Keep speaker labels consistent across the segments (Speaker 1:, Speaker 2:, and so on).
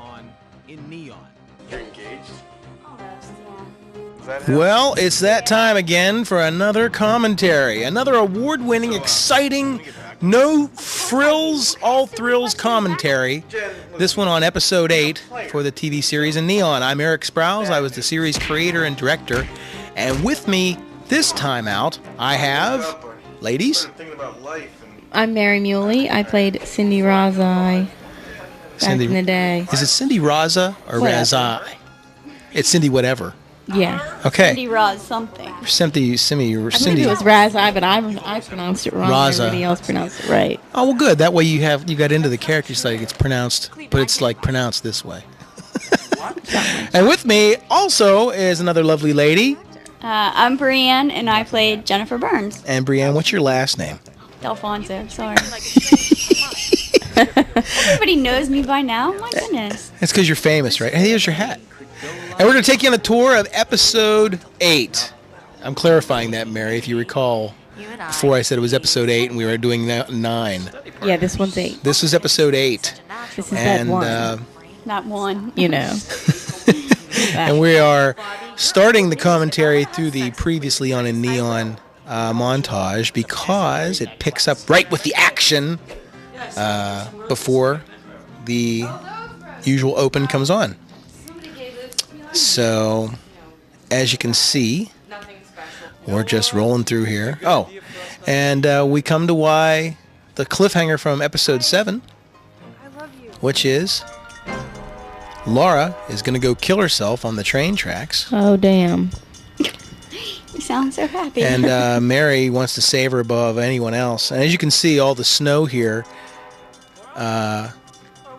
Speaker 1: on in neon.
Speaker 2: You're engaged?
Speaker 3: Almost, yeah.
Speaker 2: Is that him?
Speaker 1: Well, it's that time again for another commentary, another award-winning, exciting, no frills, all thrills commentary. This one on episode 8 for the TV series in neon. I'm Erik Sprowls. I was the series creator and director, and with me this time out, I have ladies.
Speaker 4: I'm Mary Muhly. I played Cindy Razzi back in the day.
Speaker 1: Is it Cindy Razzi or Razzi? It's Cindy whatever.
Speaker 4: Yeah.
Speaker 1: Okay.
Speaker 3: Cindy Raz something.
Speaker 1: Cindy.
Speaker 4: I believe it was Razzi, but I pronounced it wrong.
Speaker 1: Razzi.
Speaker 4: Everybody else pronounced it right.
Speaker 1: Oh well, good. That way you got into the character, so it's pronounced, but it's like pronounced this way. And with me also is another lovely lady.
Speaker 3: I'm Brianne, and I played Jennifer Burns.
Speaker 1: And Brianne, what's your last name?
Speaker 3: Dalphonso, sorry. Everybody knows me by now. My goodness.
Speaker 1: It's because you're famous, right? Hey, here's your hat. And we're going to take you on a tour of episode 8. I'm clarifying that, Mary, if you recall. Before I said it was episode 8 and we were doing 9.
Speaker 4: Yeah, this one's 8.
Speaker 1: This was episode 8.
Speaker 4: This is that one.
Speaker 3: Not one.
Speaker 4: You know.
Speaker 1: And we are starting the commentary through the previously on in neon montage because it picks up right with the action before the usual open comes on. So, as you can see, we're just rolling through here. Oh, and we come to why the cliffhanger from episode 7, which is Laura is going to go kill herself on the train tracks.
Speaker 4: Oh, damn.
Speaker 3: You sound so happy.
Speaker 1: And Mary wants to save her above anyone else. And as you can see, all the snow here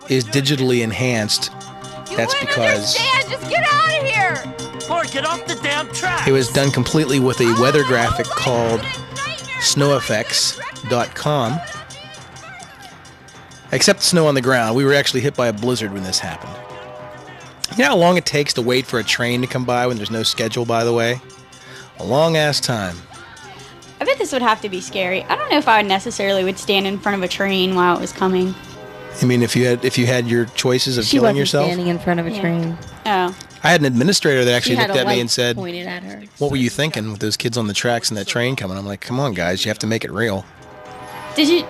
Speaker 1: is digitally enhanced. That's because
Speaker 5: just get out of here! Or get off the damn track!
Speaker 1: it was done completely with a weather graphic called snoweffects.com. Except snow on the ground. We were actually hit by a blizzard when this happened. You know how long it takes to wait for a train to come by when there's no schedule, by the way? A long-ass time.
Speaker 3: I bet this would have to be scary. I don't know if I necessarily would stand in front of a train while it was coming.
Speaker 1: I mean, if you had your choices of killing yourself?
Speaker 4: She wasn't standing in front of a train.
Speaker 3: Oh.
Speaker 1: I had an administrator that actually
Speaker 4: She had
Speaker 1: looked
Speaker 4: a
Speaker 1: at me
Speaker 4: light
Speaker 1: and said,
Speaker 4: pointed at her.
Speaker 1: "What were you thinking with those kids on the tracks and that train coming?" I'm like, "Come on, guys, you have to make it real."
Speaker 3: Was she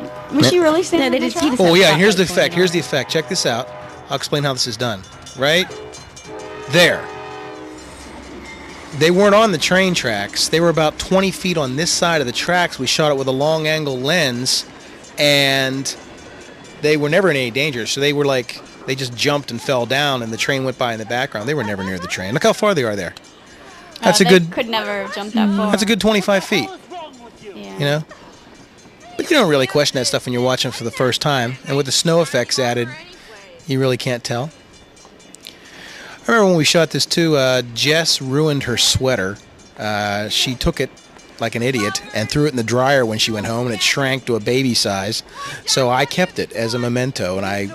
Speaker 3: really standing?
Speaker 4: No, they did see the
Speaker 1: Oh yeah,
Speaker 4: spotlight
Speaker 1: here's the
Speaker 4: pointed
Speaker 1: effect.
Speaker 4: at
Speaker 1: Here's
Speaker 4: her.
Speaker 1: the effect. Check this out. I'll explain how this is done. Right there. They weren't on the train tracks. They were about 20 feet on this side of the tracks. We shot it with a long angle lens, and they were never in any danger. So they were like, they just jumped and fell down, and the train went by in the background. They were never near the train. Look how far they are there. That's a
Speaker 3: They
Speaker 1: good.
Speaker 3: could never have jumped that far.
Speaker 1: That's a good 25 feet.
Speaker 3: Yeah.
Speaker 1: You know. But you don't really question that stuff when you're watching for the first time, and with the snow effects added, you really can't tell. I remember when we shot this too, Jess ruined her sweater. She took it like an idiot and threw it in the dryer when she went home, and it shrank to a baby size. So I kept it as a memento, and I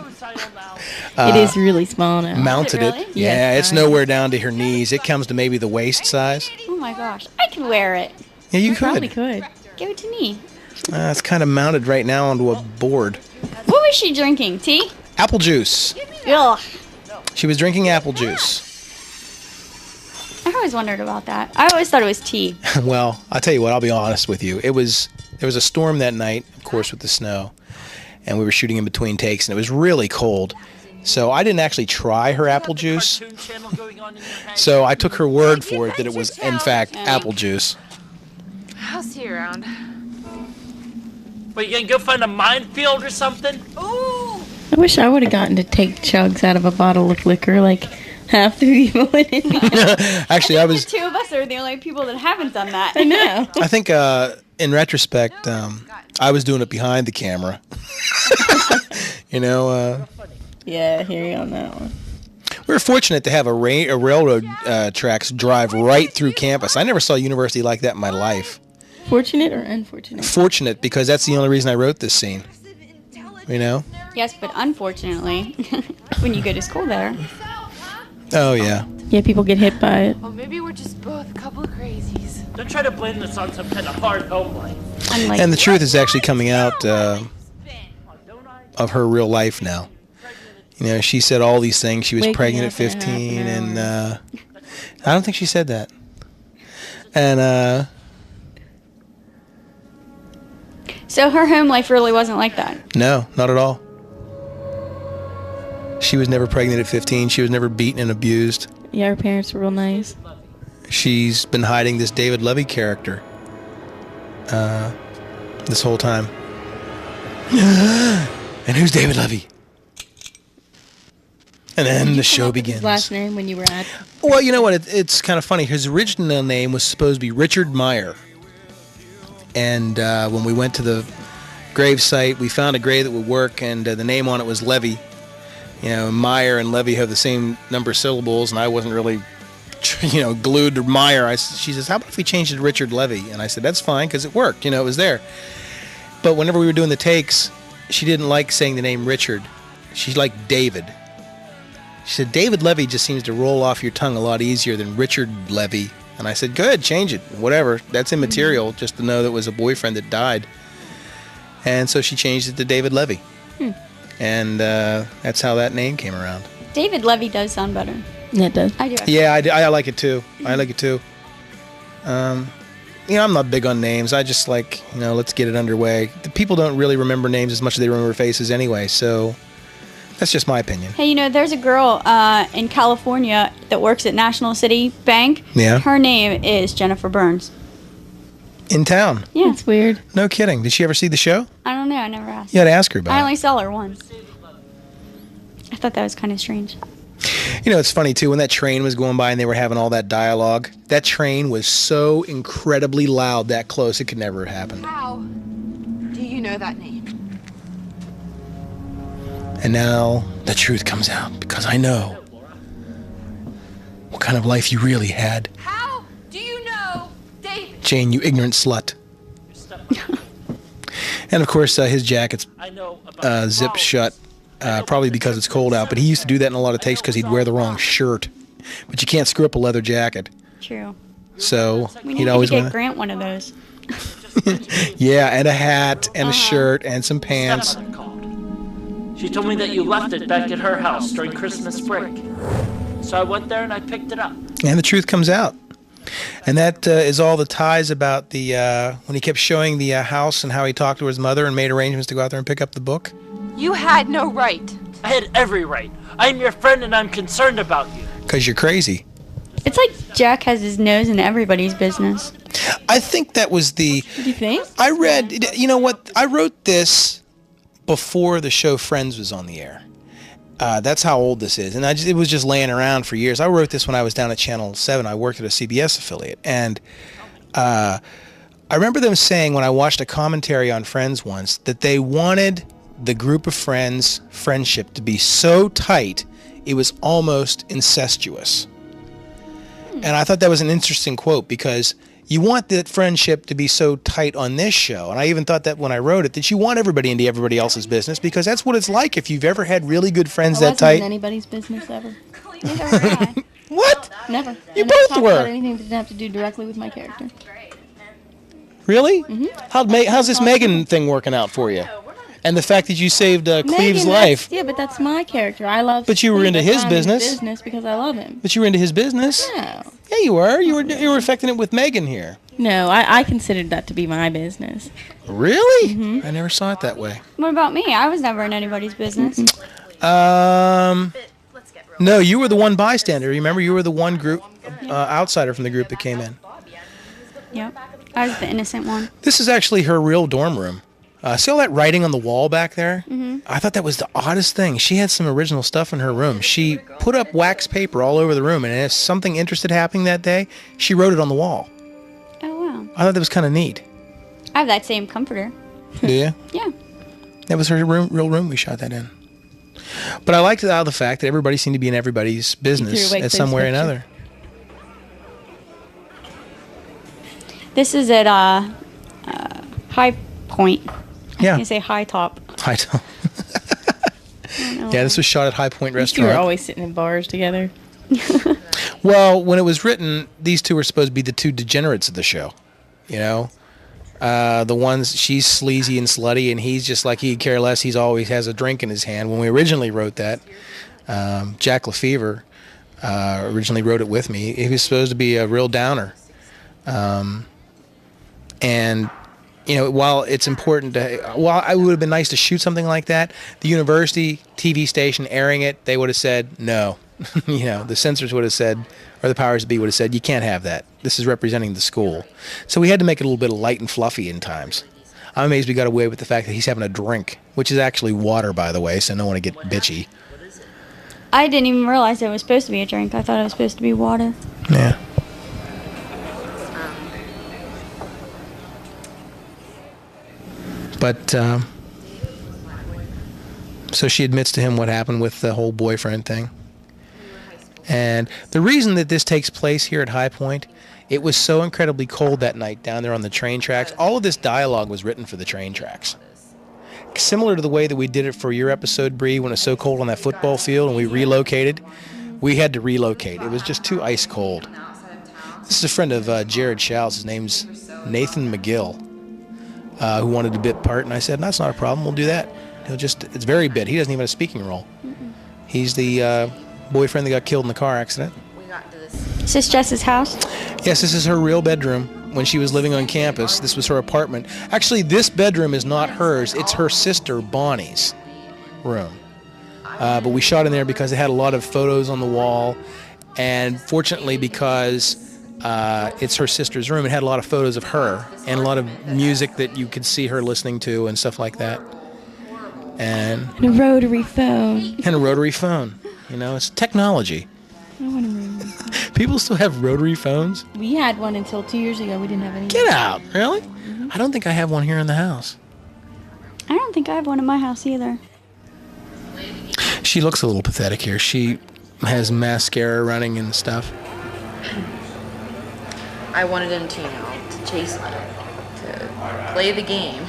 Speaker 4: It is really small now.
Speaker 1: mounted
Speaker 3: Is it
Speaker 1: it.
Speaker 3: really?
Speaker 1: Yeah,
Speaker 4: Yes,
Speaker 1: it's
Speaker 4: sorry.
Speaker 1: nowhere down to her knees. It comes to maybe the waist size.
Speaker 3: Oh my gosh. I could wear it.
Speaker 1: Yeah, you
Speaker 4: Probably
Speaker 1: could.
Speaker 4: could.
Speaker 3: Give it to me.
Speaker 1: It's kind of mounted right now onto a board.
Speaker 3: What was she drinking? Tea?
Speaker 1: Apple juice.
Speaker 3: Ugh.
Speaker 1: She was drinking apple juice.
Speaker 3: I always wondered about that. I always thought it was tea.
Speaker 1: Well, I'll tell you what, I'll be honest with you. There was a storm that night, of course, with the snow, and we were shooting in between takes, and it was really cold. So I didn't actually try her apple juice. So I took her word for it that it was, in fact, apple juice.
Speaker 5: I'll see you around.
Speaker 6: What, you gonna go find a minefield or something?
Speaker 5: Ooh!
Speaker 4: I wish I would have gotten to take chugs out of a bottle of liquor like half the people in India.
Speaker 1: Actually, I was.
Speaker 3: The two of us are the only people that haven't done that.
Speaker 4: I know.
Speaker 1: I think, in retrospect, I was doing it behind the camera. You know.
Speaker 4: Yeah, hear you on that one.
Speaker 1: We were fortunate to have a railroad tracks drive right through campus. I never saw a university like that in my life.
Speaker 4: Fortunate or unfortunate?
Speaker 1: Fortunate, because that's the only reason I wrote this scene. You know?
Speaker 3: Yes, but unfortunately, when you go to school there.
Speaker 1: Oh, yeah.
Speaker 4: Yeah, people get hit by it.
Speaker 5: Well, maybe we're just both a couple of crazies.
Speaker 6: Don't try to blame this on some kind of hard home life.
Speaker 3: Unlike
Speaker 1: And the truth is actually coming out of her real life now. You know, she said all these things. She was
Speaker 4: Waking
Speaker 1: pregnant at
Speaker 4: up in a half
Speaker 1: 15,
Speaker 4: an
Speaker 1: and
Speaker 4: hour.
Speaker 1: I don't think she said that. And
Speaker 3: So her home life really wasn't like that.
Speaker 1: no, not at all. She was never pregnant at 15. She was never beaten and abused.
Speaker 4: Yeah, her parents were real nice.
Speaker 1: She's been hiding this David Levy character this whole time. And who's David Levy? And then the show begins.
Speaker 4: His last name when you were at.
Speaker 1: Well, you know what? It's kind of funny. His original name was supposed to be Richard Meyer. And when we went to the grave site, we found a grave that would work, and the name on it was Levy. You know, Meyer and Levy have the same number of syllables, and I wasn't really, glued to Meyer. She says, how about if we changed it to Richard Levy? And I said, that's fine, because it worked. You know, it was there. But whenever we were doing the takes, she didn't like saying the name Richard. She liked David. She said, David Levy just seems to roll off your tongue a lot easier than Richard Levy. And I said, good, change it. Whatever. That's immaterial, just to know that it was a boyfriend that died. And so she changed it to David Levy. And that's how that name came around.
Speaker 3: David Levy does sound better.
Speaker 4: Yeah, it does.
Speaker 3: I do.
Speaker 1: Yeah, I like it too. I like it too. I'm not big on names. I just like, let's get it underway. The people don't really remember names as much as they remember faces anyway, so that's just my opinion.
Speaker 3: Hey, there's a girl in California that works at National City Bank.
Speaker 1: Yeah.
Speaker 3: Her name is Jennifer Burns.
Speaker 1: In town?
Speaker 3: Yeah.
Speaker 4: That's weird.
Speaker 1: No kidding. Did she ever see the show?
Speaker 3: I don't know. I never asked.
Speaker 1: You had to ask her about
Speaker 3: I
Speaker 1: it.
Speaker 3: only saw her once. I thought that was kind of strange.
Speaker 1: It's funny, too, when that train was going by and they were having all that dialogue, that train was so incredibly loud that close, it could never have happened.
Speaker 2: How do you know that name?
Speaker 1: And now the truth comes out, because I know what kind of life you really had.
Speaker 2: How do you know David?
Speaker 1: Jane, you ignorant slut. And, of course, his jacket's
Speaker 6: I know about
Speaker 1: zipped shut, probably because it's cold out. But he used to do that in a lot of takes because he'd wear the wrong shirt. But you can't screw up a leather jacket.
Speaker 3: True.
Speaker 1: So
Speaker 3: We need
Speaker 1: he'd
Speaker 3: to
Speaker 1: always
Speaker 3: get
Speaker 1: want
Speaker 3: Grant one of those.
Speaker 1: Yeah, and a hat, and a shirt, and some pants.
Speaker 6: stepmother called. She told me that you left it back at her house during Christmas break. So I went there and I picked it up.
Speaker 1: And the truth comes out. And that is all the ties about the when he kept showing the house and how he talked to his mother and made arrangements to go out there and pick up the book.
Speaker 2: You had no right.
Speaker 6: I had every right. I am your friend and I'm concerned about you.
Speaker 1: Because you're crazy.
Speaker 3: It's like Jack has his nose in everybody's business.
Speaker 1: I think that was the...
Speaker 4: What do you think?
Speaker 1: I read... You know what? I wrote this before the show Friends was on the air. That's how old this is. And it was just laying around for years. I wrote this when I was down at Channel 7. I worked at a CBS affiliate. And I remember them saying when I watched a commentary on Friends once that they wanted the group of friends' friendship to be so tight it was almost incestuous. And I thought that was an interesting quote because you want that friendship to be so tight on this show. And I even thought that when I wrote it, that you want everybody into everybody else's business because that's what it's like if you've ever had really good friends
Speaker 4: I
Speaker 1: that
Speaker 4: wasn't
Speaker 1: tight.
Speaker 4: in anybody's business ever.
Speaker 3: Neither was I.
Speaker 1: What?
Speaker 4: Never.
Speaker 1: You
Speaker 4: I never
Speaker 1: both
Speaker 4: talked
Speaker 1: were.
Speaker 4: about anything that didn't have to do directly with my character.
Speaker 1: Really? How's this Megan thing working out for you? And the fact that you saved Cleve's
Speaker 4: Megan,
Speaker 1: life.
Speaker 4: Yeah, but that's my character. I love.
Speaker 1: But you were
Speaker 4: Cleve.
Speaker 1: into
Speaker 4: That's
Speaker 1: his
Speaker 4: why I'm in
Speaker 1: business.
Speaker 4: business because I love him.
Speaker 1: But you were into his business.
Speaker 4: No.
Speaker 1: Yeah, you were. You were affecting it with Megan here.
Speaker 4: No, I considered that to be my business.
Speaker 1: Really? I never saw it that way.
Speaker 3: What about me? I was never in anybody's business.
Speaker 1: No, you were the one bystander. Remember, you were the one group outsider from the group that came in.
Speaker 3: Yep. I was the innocent one.
Speaker 1: This is actually her real dorm room. See all that writing on the wall back there? I thought that was the oddest thing. She had some original stuff in her room. She put up wax paper all over the room, and if something interesting happening that day, she wrote it on the wall.
Speaker 3: Oh, wow.
Speaker 1: I thought that was kind of neat.
Speaker 3: I have that same comforter.
Speaker 1: Do you?
Speaker 3: Yeah.
Speaker 1: That was her real room we shot that in. But I liked the fact that everybody seemed to be in everybody's business
Speaker 4: awake
Speaker 1: at
Speaker 4: for
Speaker 1: some
Speaker 4: this
Speaker 1: way or
Speaker 4: picture.
Speaker 1: another.
Speaker 3: This is at High Point.
Speaker 1: Yeah.
Speaker 3: You say High Top.
Speaker 1: High Top. Yeah, this was shot at High Point
Speaker 4: You
Speaker 1: Restaurant.
Speaker 4: were always sitting in bars together.
Speaker 1: Well, when it was written, these two were supposed to be the two degenerates of the show, you know? The ones, she's sleazy and slutty, and he's just like, he'd care less. He's always has a drink in his hand. When we originally wrote that, Jack LaFever originally wrote it with me. He was supposed to be a real downer. And, you know, while it's important to, while it would have been nice to shoot something like that, the university TV station airing it, they would have said no. You know, the censors would have said, or the powers that be would have said, you can't have that. This is representing the school. So we had to make it a little bit of light and fluffy in times. I'm amazed we got away with the fact that he's having a drink, which is actually water, by the way, so no one to get bitchy.
Speaker 3: I didn't even realize it was supposed to be a drink. I thought it was supposed to be water.
Speaker 1: Yeah. But, so she admits to him what happened with the whole boyfriend thing. And the reason that this takes place here at High Point, it was so incredibly cold that night down there on the train tracks. All of this dialogue was written for the train tracks. Similar to the way that we did it for your episode, Bree, when it was so cold on that football field and we relocated. We had to relocate. It was just too ice cold. This is a friend of Jared Shouse. His name's Nathan McGill, who wanted a bit part. And I said, that's not a problem. We'll do that. It's very bit. He doesn't even have a speaking role. He's the boyfriend that got killed in the car accident.
Speaker 3: Is this Jess's house?
Speaker 1: Yes, this is her real bedroom when she was living on campus. This was her apartment. Actually, this bedroom is not hers. It's her sister Bonnie's room. But we shot in there because it had a lot of photos on the wall. And fortunately, because it's her sister's room, it had a lot of photos of her and a lot of music that you could see her listening to and stuff like that. And
Speaker 4: a rotary phone.
Speaker 1: And a rotary phone. You know, it's technology.
Speaker 4: I want a rotary phone.
Speaker 1: People still have rotary phones?
Speaker 4: We had one until 2 years ago. We didn't have any.
Speaker 1: Get out. Really? Mm-hmm. I don't think I have one here in the house.
Speaker 3: I don't think I have one in my house either.
Speaker 1: She looks a little pathetic here. She has mascara running and stuff.
Speaker 7: I wanted him to, to chase me, to play the game.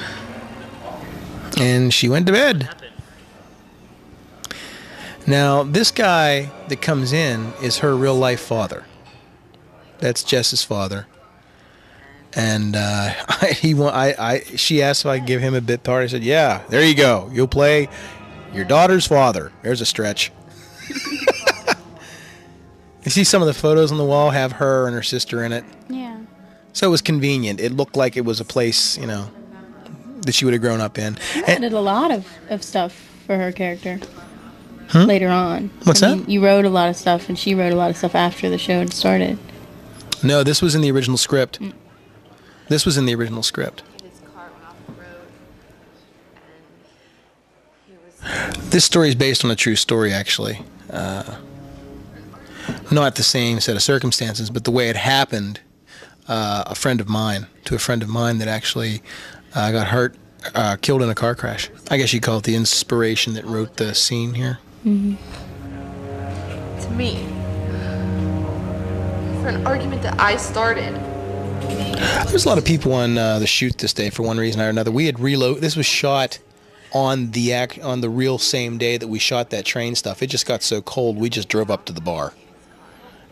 Speaker 1: And she went to bed. Now, this guy that comes in is her real-life father. That's Jess's father. And she asked if I could give him a bit part. I said, yeah, there you go. You'll play your daughter's father. There's a stretch. You see some of the photos on the wall have her and her sister in it.
Speaker 3: Yeah.
Speaker 1: So it was convenient. It looked like it was a place, that she would have grown up in.
Speaker 4: You added a lot of stuff for her character later on.
Speaker 1: What's that?
Speaker 4: You wrote a lot of stuff, and she wrote a lot of stuff after the show had started.
Speaker 1: No, this was in the original script. This was in the original script. This story is based on a true story, actually. Not the same set of circumstances, but the way it happened. A friend of mine that actually got hurt, killed in a car crash. I guess you call it the inspiration that wrote the scene here.
Speaker 7: Mm-hmm. To me, for an argument that I started.
Speaker 1: There's a lot of people on the shoot this day for one reason or another. We had This was shot on the real same day that we shot that train stuff. It just got so cold, we just drove up to the bar.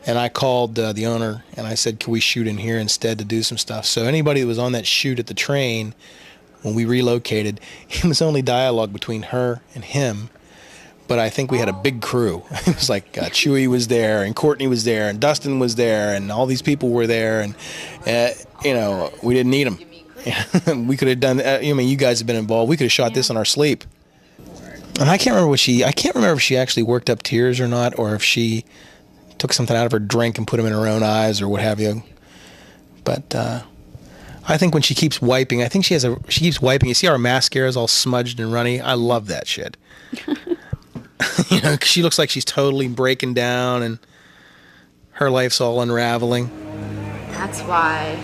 Speaker 1: And I called the owner, and I said, can we shoot in here instead to do some stuff? So anybody that was on that shoot at the train, when we relocated, it was only dialogue between her and him. But I think we had a big crew. It was like Chewy was there, and Courtney was there, and Dustin was there, and all these people were there. And, we didn't need them. We could have done, you guys have been involved. We could have shot this in our sleep. And I can't remember if she actually worked up tears or not, or if she took something out of her drink and put them in her own eyes or what have you. But I think when she keeps wiping, she keeps wiping. You see our mascara is all smudged and runny? I love that shit. 'Cause she looks like she's totally breaking down and her life's all unraveling.
Speaker 7: That's why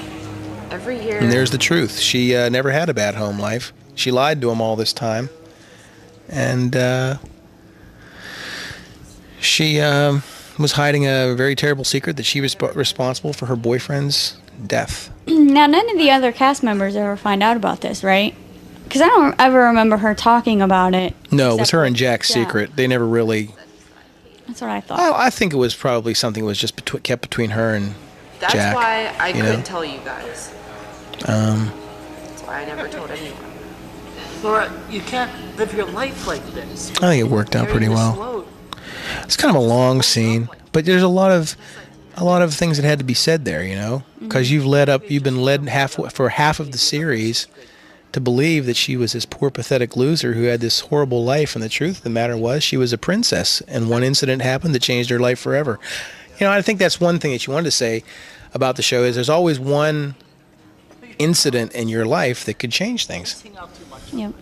Speaker 7: every year...
Speaker 1: And there's the truth. She never had a bad home life. She lied to him all this time. And she was hiding a very terrible secret that she was responsible for her boyfriend's death.
Speaker 3: Now, none of the other cast members ever find out about this, right? Because I don't ever remember her talking about it.
Speaker 1: No, it was her and Jack's secret. They never really...
Speaker 3: That's what I thought.
Speaker 1: I think it was probably something that was just kept between her and
Speaker 7: That's
Speaker 1: Jack.
Speaker 7: That's why I couldn't tell you guys. why I never told anyone.
Speaker 6: Laura, you can't live your life like this.
Speaker 1: I think it worked out pretty well. It's kind of a long scene, but there's a lot of things that had to be said there, you know, because you've been led for half of the series to believe that she was this poor, pathetic loser who had this horrible life, and the truth of the matter was she was a princess, and one incident happened that changed her life forever. You know, I think that's one thing that you wanted to say about the show is there's always one incident in your life that could change things.
Speaker 3: Yep.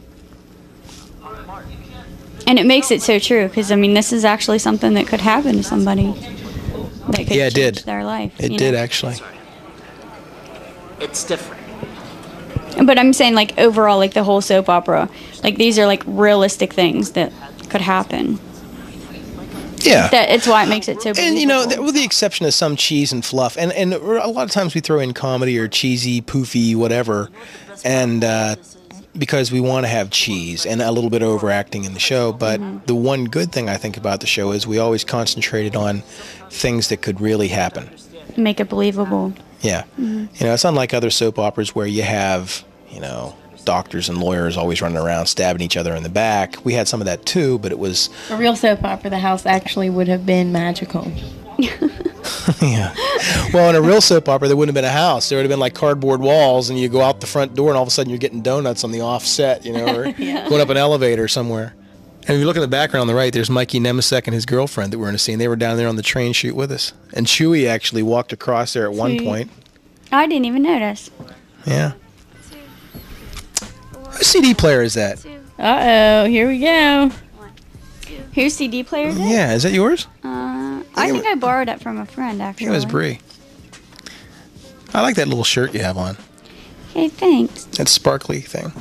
Speaker 3: And it makes it so true because I mean, this is actually something that could happen to somebody. That could
Speaker 1: Yeah, it
Speaker 3: change
Speaker 1: did.
Speaker 3: their life.
Speaker 1: It
Speaker 3: you
Speaker 1: did
Speaker 3: know?
Speaker 1: actually.
Speaker 6: It's different.
Speaker 3: But I'm saying, like, overall, like the whole soap opera, like these are like realistic things that could happen.
Speaker 1: Yeah.
Speaker 3: It's why it makes it so.
Speaker 1: And you know,
Speaker 3: believable.
Speaker 1: with the exception of some cheese and fluff, and a lot of times we throw in comedy or cheesy, poofy, whatever, and because we want to have cheese and a little bit of overacting in the show. But the one good thing I think about the show is we always concentrated on things that could really happen.
Speaker 3: Make it believable.
Speaker 1: Yeah. You know, it's unlike other soap operas where you have, you know, doctors and lawyers always running around stabbing each other in the back. We had some of that too, but it was...
Speaker 4: A real soap opera, the house actually would have been magical.
Speaker 1: Yeah. Well, in a real soap opera, there wouldn't have been a house. There would have been like cardboard walls, and you go out the front door, and all of a sudden you're getting donuts on the offset, you know, or going up an elevator somewhere. And if you look in the background on the right, there's Mikey Nemesek and his girlfriend that were in a scene. They were down there on the train shoot with us. And Chewie actually walked across there at one point.
Speaker 3: I didn't even notice.
Speaker 1: Yeah. Whose CD player is that?
Speaker 4: Uh-oh, here we go.
Speaker 3: Whose CD player is it?
Speaker 1: Yeah, is that yours?
Speaker 3: I think I borrowed it from a friend, actually.
Speaker 1: It was Bree. I like that little shirt you have on.
Speaker 3: Hey, thanks.
Speaker 1: That sparkly thing.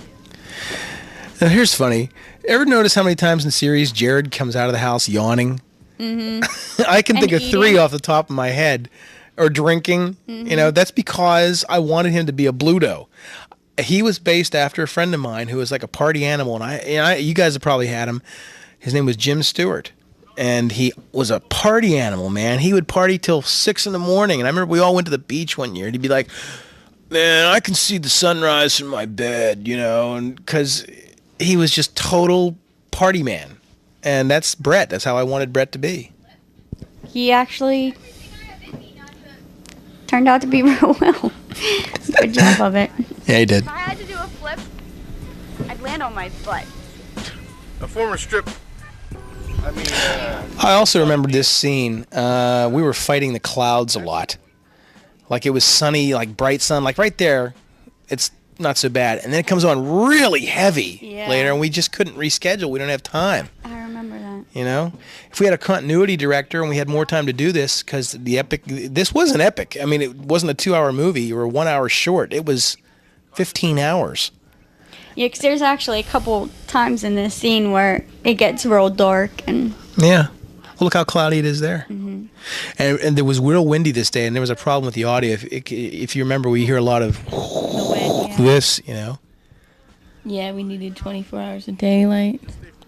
Speaker 1: Now, here's funny. Ever notice how many times in the series Jared comes out of the house yawning? Mm-hmm. I can think of 3 off the top of my head. Or drinking. Mm-hmm. You know, that's because I wanted him to be a Bluto. He was based after a friend of mine who was like a party animal. And you guys have probably had him. His name was Jim Stewart. And he was a party animal, man. He would party till 6 in the morning. And I remember we all went to the beach one year. And he'd be like, man, I can see the sunrise from my bed, you know. And because he was just total party man. And that's Brett. That's how I wanted Brett to be.
Speaker 3: He actually turned out to be real well. Good job of it.
Speaker 1: Yeah, he did.
Speaker 2: If I had to do a flip, I'd land on my butt.
Speaker 8: A former strip.
Speaker 1: I also remember this scene. We were fighting the clouds a lot. Like it was sunny, like bright sun. Like right there, it's not so bad. And then it comes on really heavy later, and we just couldn't reschedule. We don't have time.
Speaker 3: I remember that.
Speaker 1: You know? If we had a continuity director and we had more time to do this, because this was an epic. I mean, it wasn't a 2-hour movie or a 1-hour short. It was 15 hours.
Speaker 3: Yeah, because there's actually a couple times in this scene where it gets real dark and...
Speaker 1: Yeah. Well, look how cloudy it is there. Mm-hmm. And there was real windy this day, and there was a problem with the audio. If you remember, we hear a lot of this, you know.
Speaker 4: Yeah, we needed 24 hours of daylight.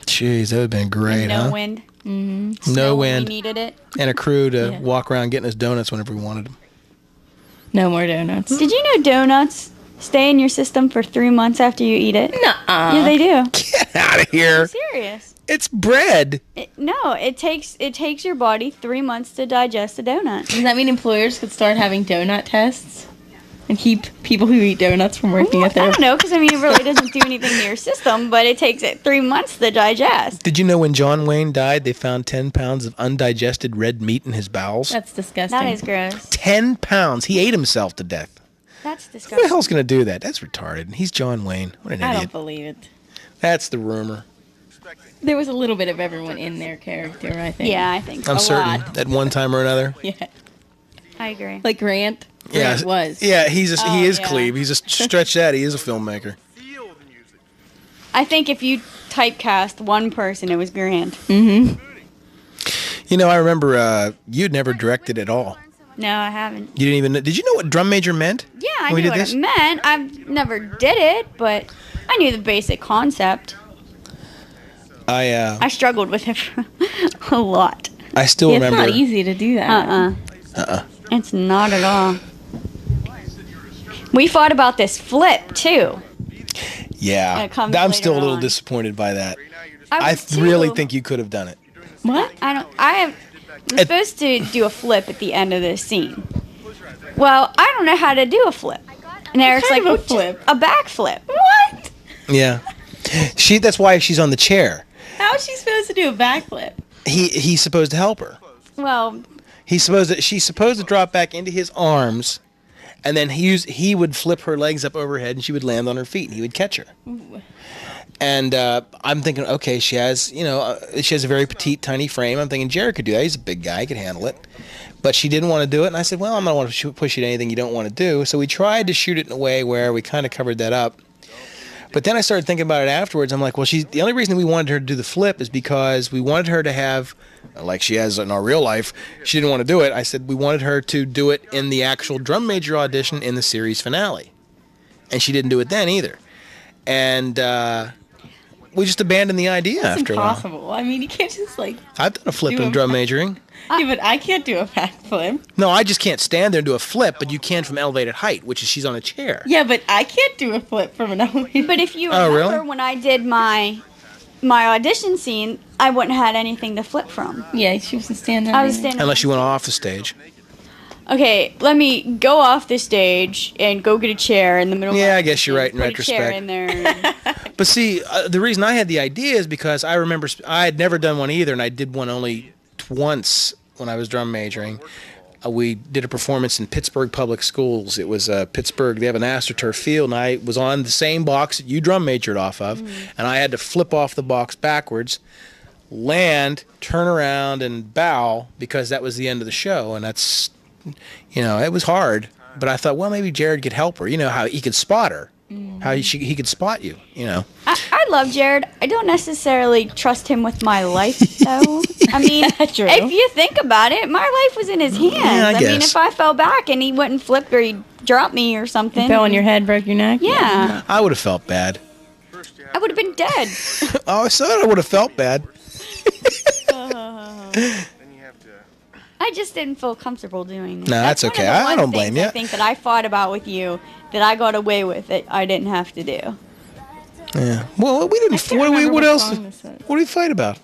Speaker 1: Jeez, that would have been great,
Speaker 3: no
Speaker 1: huh?
Speaker 3: wind.
Speaker 4: Mm-hmm.
Speaker 1: No wind.
Speaker 3: We needed it.
Speaker 1: And a crew to walk around getting us donuts whenever we wanted them.
Speaker 4: No more donuts.
Speaker 3: Did you know donuts stay in your system for 3 months after you eat it?
Speaker 4: Nuh-uh.
Speaker 3: Yeah, they do.
Speaker 1: Get out of here.
Speaker 3: I'm serious.
Speaker 1: It's bread.
Speaker 3: It takes your body 3 months to digest a donut.
Speaker 4: Does that mean employers could start having donut tests and keep people who eat donuts from working at their...
Speaker 3: I don't know, because I mean, it really doesn't do anything to your system, but it takes it 3 months to digest.
Speaker 1: Did you know when John Wayne died, they found 10 pounds of undigested red meat in his bowels?
Speaker 4: That's disgusting.
Speaker 3: That is gross.
Speaker 1: 10 pounds. He ate himself to death.
Speaker 3: That's
Speaker 1: Who the
Speaker 3: disgusting.
Speaker 1: hell's going to do that? That's retarded. He's John Wayne. What an
Speaker 4: I
Speaker 1: idiot.
Speaker 4: don't believe it.
Speaker 1: That's the rumor.
Speaker 4: There was a little bit of everyone in their character, I think.
Speaker 3: Yeah, I think
Speaker 1: I'm
Speaker 3: a
Speaker 1: certain
Speaker 3: lot.
Speaker 1: at one time or another.
Speaker 4: Yeah.
Speaker 3: I agree.
Speaker 4: Like Grant.
Speaker 1: Yeah,
Speaker 4: Grant was.
Speaker 1: Yeah, he is
Speaker 3: yeah.
Speaker 1: Cleve. He's just stretched out. He is a filmmaker.
Speaker 3: I think if you typecast one person, it was Grant.
Speaker 4: Mm-hmm.
Speaker 1: You know, I remember you'd never directed at all.
Speaker 3: No, I haven't.
Speaker 1: You didn't even. Did you know what drum major meant?
Speaker 3: Yeah, I
Speaker 1: when we
Speaker 3: knew
Speaker 1: did
Speaker 3: what
Speaker 1: this?
Speaker 3: it meant. I've never did it, but I knew the basic concept. I struggled with it for a lot.
Speaker 1: I still remember.
Speaker 4: It's not easy to do that.
Speaker 3: It's not at all. We fought about this flip, too.
Speaker 1: Yeah,
Speaker 3: And it comes
Speaker 1: I'm still a
Speaker 3: later
Speaker 1: little
Speaker 3: on.
Speaker 1: disappointed by that.
Speaker 3: I
Speaker 1: I
Speaker 3: was
Speaker 1: really
Speaker 3: too.
Speaker 1: think you could have done it.
Speaker 4: What?
Speaker 3: I am supposed to do a flip at the end of this scene. Well, I don't know how to do a flip. And Eric's
Speaker 4: kind
Speaker 3: like,
Speaker 4: of a flip?
Speaker 3: A backflip. What?
Speaker 1: Yeah, that's why she's on the chair.
Speaker 4: How is she supposed to do a backflip?
Speaker 1: He's supposed to help her.
Speaker 3: Well,
Speaker 1: She's supposed to drop back into his arms, and then he would flip her legs up over her head, and she would land on her feet, and he would catch her.
Speaker 4: Ooh.
Speaker 1: And I'm thinking, okay, she has a very petite, tiny frame. I'm thinking Jared could do that. He's a big guy, he could handle it. But she didn't want to do it, and I said, well, I'm not want to push you to anything you don't want to do. So we tried to shoot it in a way where we kind of covered that up. But then I started thinking about it afterwards. I'm like, well, the only reason we wanted her to do the flip is because we wanted her to have, like she has in our real life, she didn't want to do it. I said we wanted her to do it in the actual drum major audition in the series finale. And she didn't do it then either. And we just abandoned the idea
Speaker 4: It's
Speaker 1: after a while.
Speaker 4: impossible. I mean, you can't just like.
Speaker 1: I've done a flip
Speaker 4: Do
Speaker 1: in
Speaker 4: a
Speaker 1: drum
Speaker 4: back-
Speaker 1: majoring.
Speaker 4: Yeah, but I can't do a backflip.
Speaker 1: No, I just can't stand there and do a flip, but you can from elevated height, which is she's on a chair.
Speaker 4: Yeah, but I can't do a flip from an elevator.
Speaker 3: but if you
Speaker 1: Oh,
Speaker 3: remember
Speaker 1: really?
Speaker 3: when I did my audition scene, I wouldn't have had anything to flip from.
Speaker 4: Yeah, she was standing.
Speaker 3: I was standing.
Speaker 1: Unless you went off the stage.
Speaker 3: Okay, let me go off the stage and go get a chair in the middle.
Speaker 1: Yeah,
Speaker 3: of
Speaker 1: I guess you're right in
Speaker 3: put a chair
Speaker 1: retrospect.
Speaker 3: in there.
Speaker 1: But see, the reason I had the idea is because I remember I had never done one either, and I did one only once when I was drum majoring. We did a performance in Pittsburgh Public Schools. It was Pittsburgh. They have an AstroTurf field, and I was on the same box that you drum majored off of, and I had to flip off the box backwards, land, turn around, and bow because that was the end of the show, and that's, it was hard. But I thought, well, maybe Jared could help her. You know how he could spot her, how he could spot you.
Speaker 3: I love Jared. I don't necessarily trust him with my life, though. I mean,
Speaker 4: True.
Speaker 3: if you think about it, my life was in his hands.
Speaker 1: I
Speaker 3: mean,
Speaker 1: guess.
Speaker 3: if I fell back and he wouldn't flip or he dropped me or something.
Speaker 4: Fell on your head, broke your neck.
Speaker 3: Yeah,
Speaker 1: I would have felt bad.
Speaker 3: I would have been dead.
Speaker 1: Oh, I said I would have felt bad.
Speaker 3: I just didn't feel comfortable doing it.
Speaker 1: No, that's
Speaker 3: one of
Speaker 1: okay.
Speaker 3: the
Speaker 1: I
Speaker 3: one
Speaker 1: don't blame
Speaker 3: things
Speaker 1: you.
Speaker 3: I think that I fought about with you that I got away with it. I didn't have to do.
Speaker 1: Yeah. Well, we didn't.
Speaker 4: can't
Speaker 1: What
Speaker 4: remember
Speaker 1: else?
Speaker 4: what song this was.
Speaker 1: What did we fight about?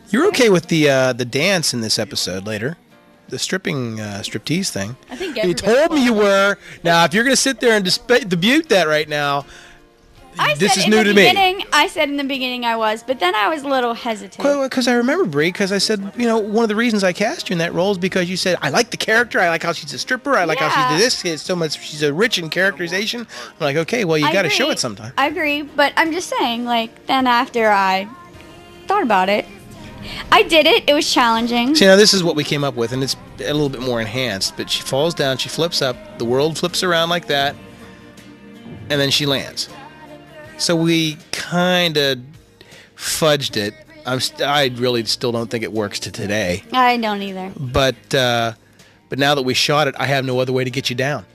Speaker 1: You're okay with the dance in this episode later, the striptease thing.
Speaker 4: I think
Speaker 1: You
Speaker 4: everybody
Speaker 1: told me you
Speaker 4: fought.
Speaker 1: were. Now, if you're gonna sit there and debut that right now, this is new to me.
Speaker 3: I said in the beginning I was, but then I was a little hesitant.
Speaker 1: Because I remember, Brie, because I said, one of the reasons I cast you in that role is because you said, I like the character, I like how she's a stripper, I like how she did this, it's so much, she's a rich in characterization. I'm like, okay, well, you
Speaker 3: I
Speaker 1: got to show
Speaker 3: agree.
Speaker 1: it sometime.
Speaker 3: I agree, but I'm just saying, then after I thought about it, I did it. It was challenging.
Speaker 1: See, now this is what we came up with, and it's a little bit more enhanced, but she falls down, she flips up, the world flips around like that, and then she lands. So we kind of fudged it. I really still don't think it works to today.
Speaker 3: I don't either.
Speaker 1: But now that we shot it, I have no other way to get you down.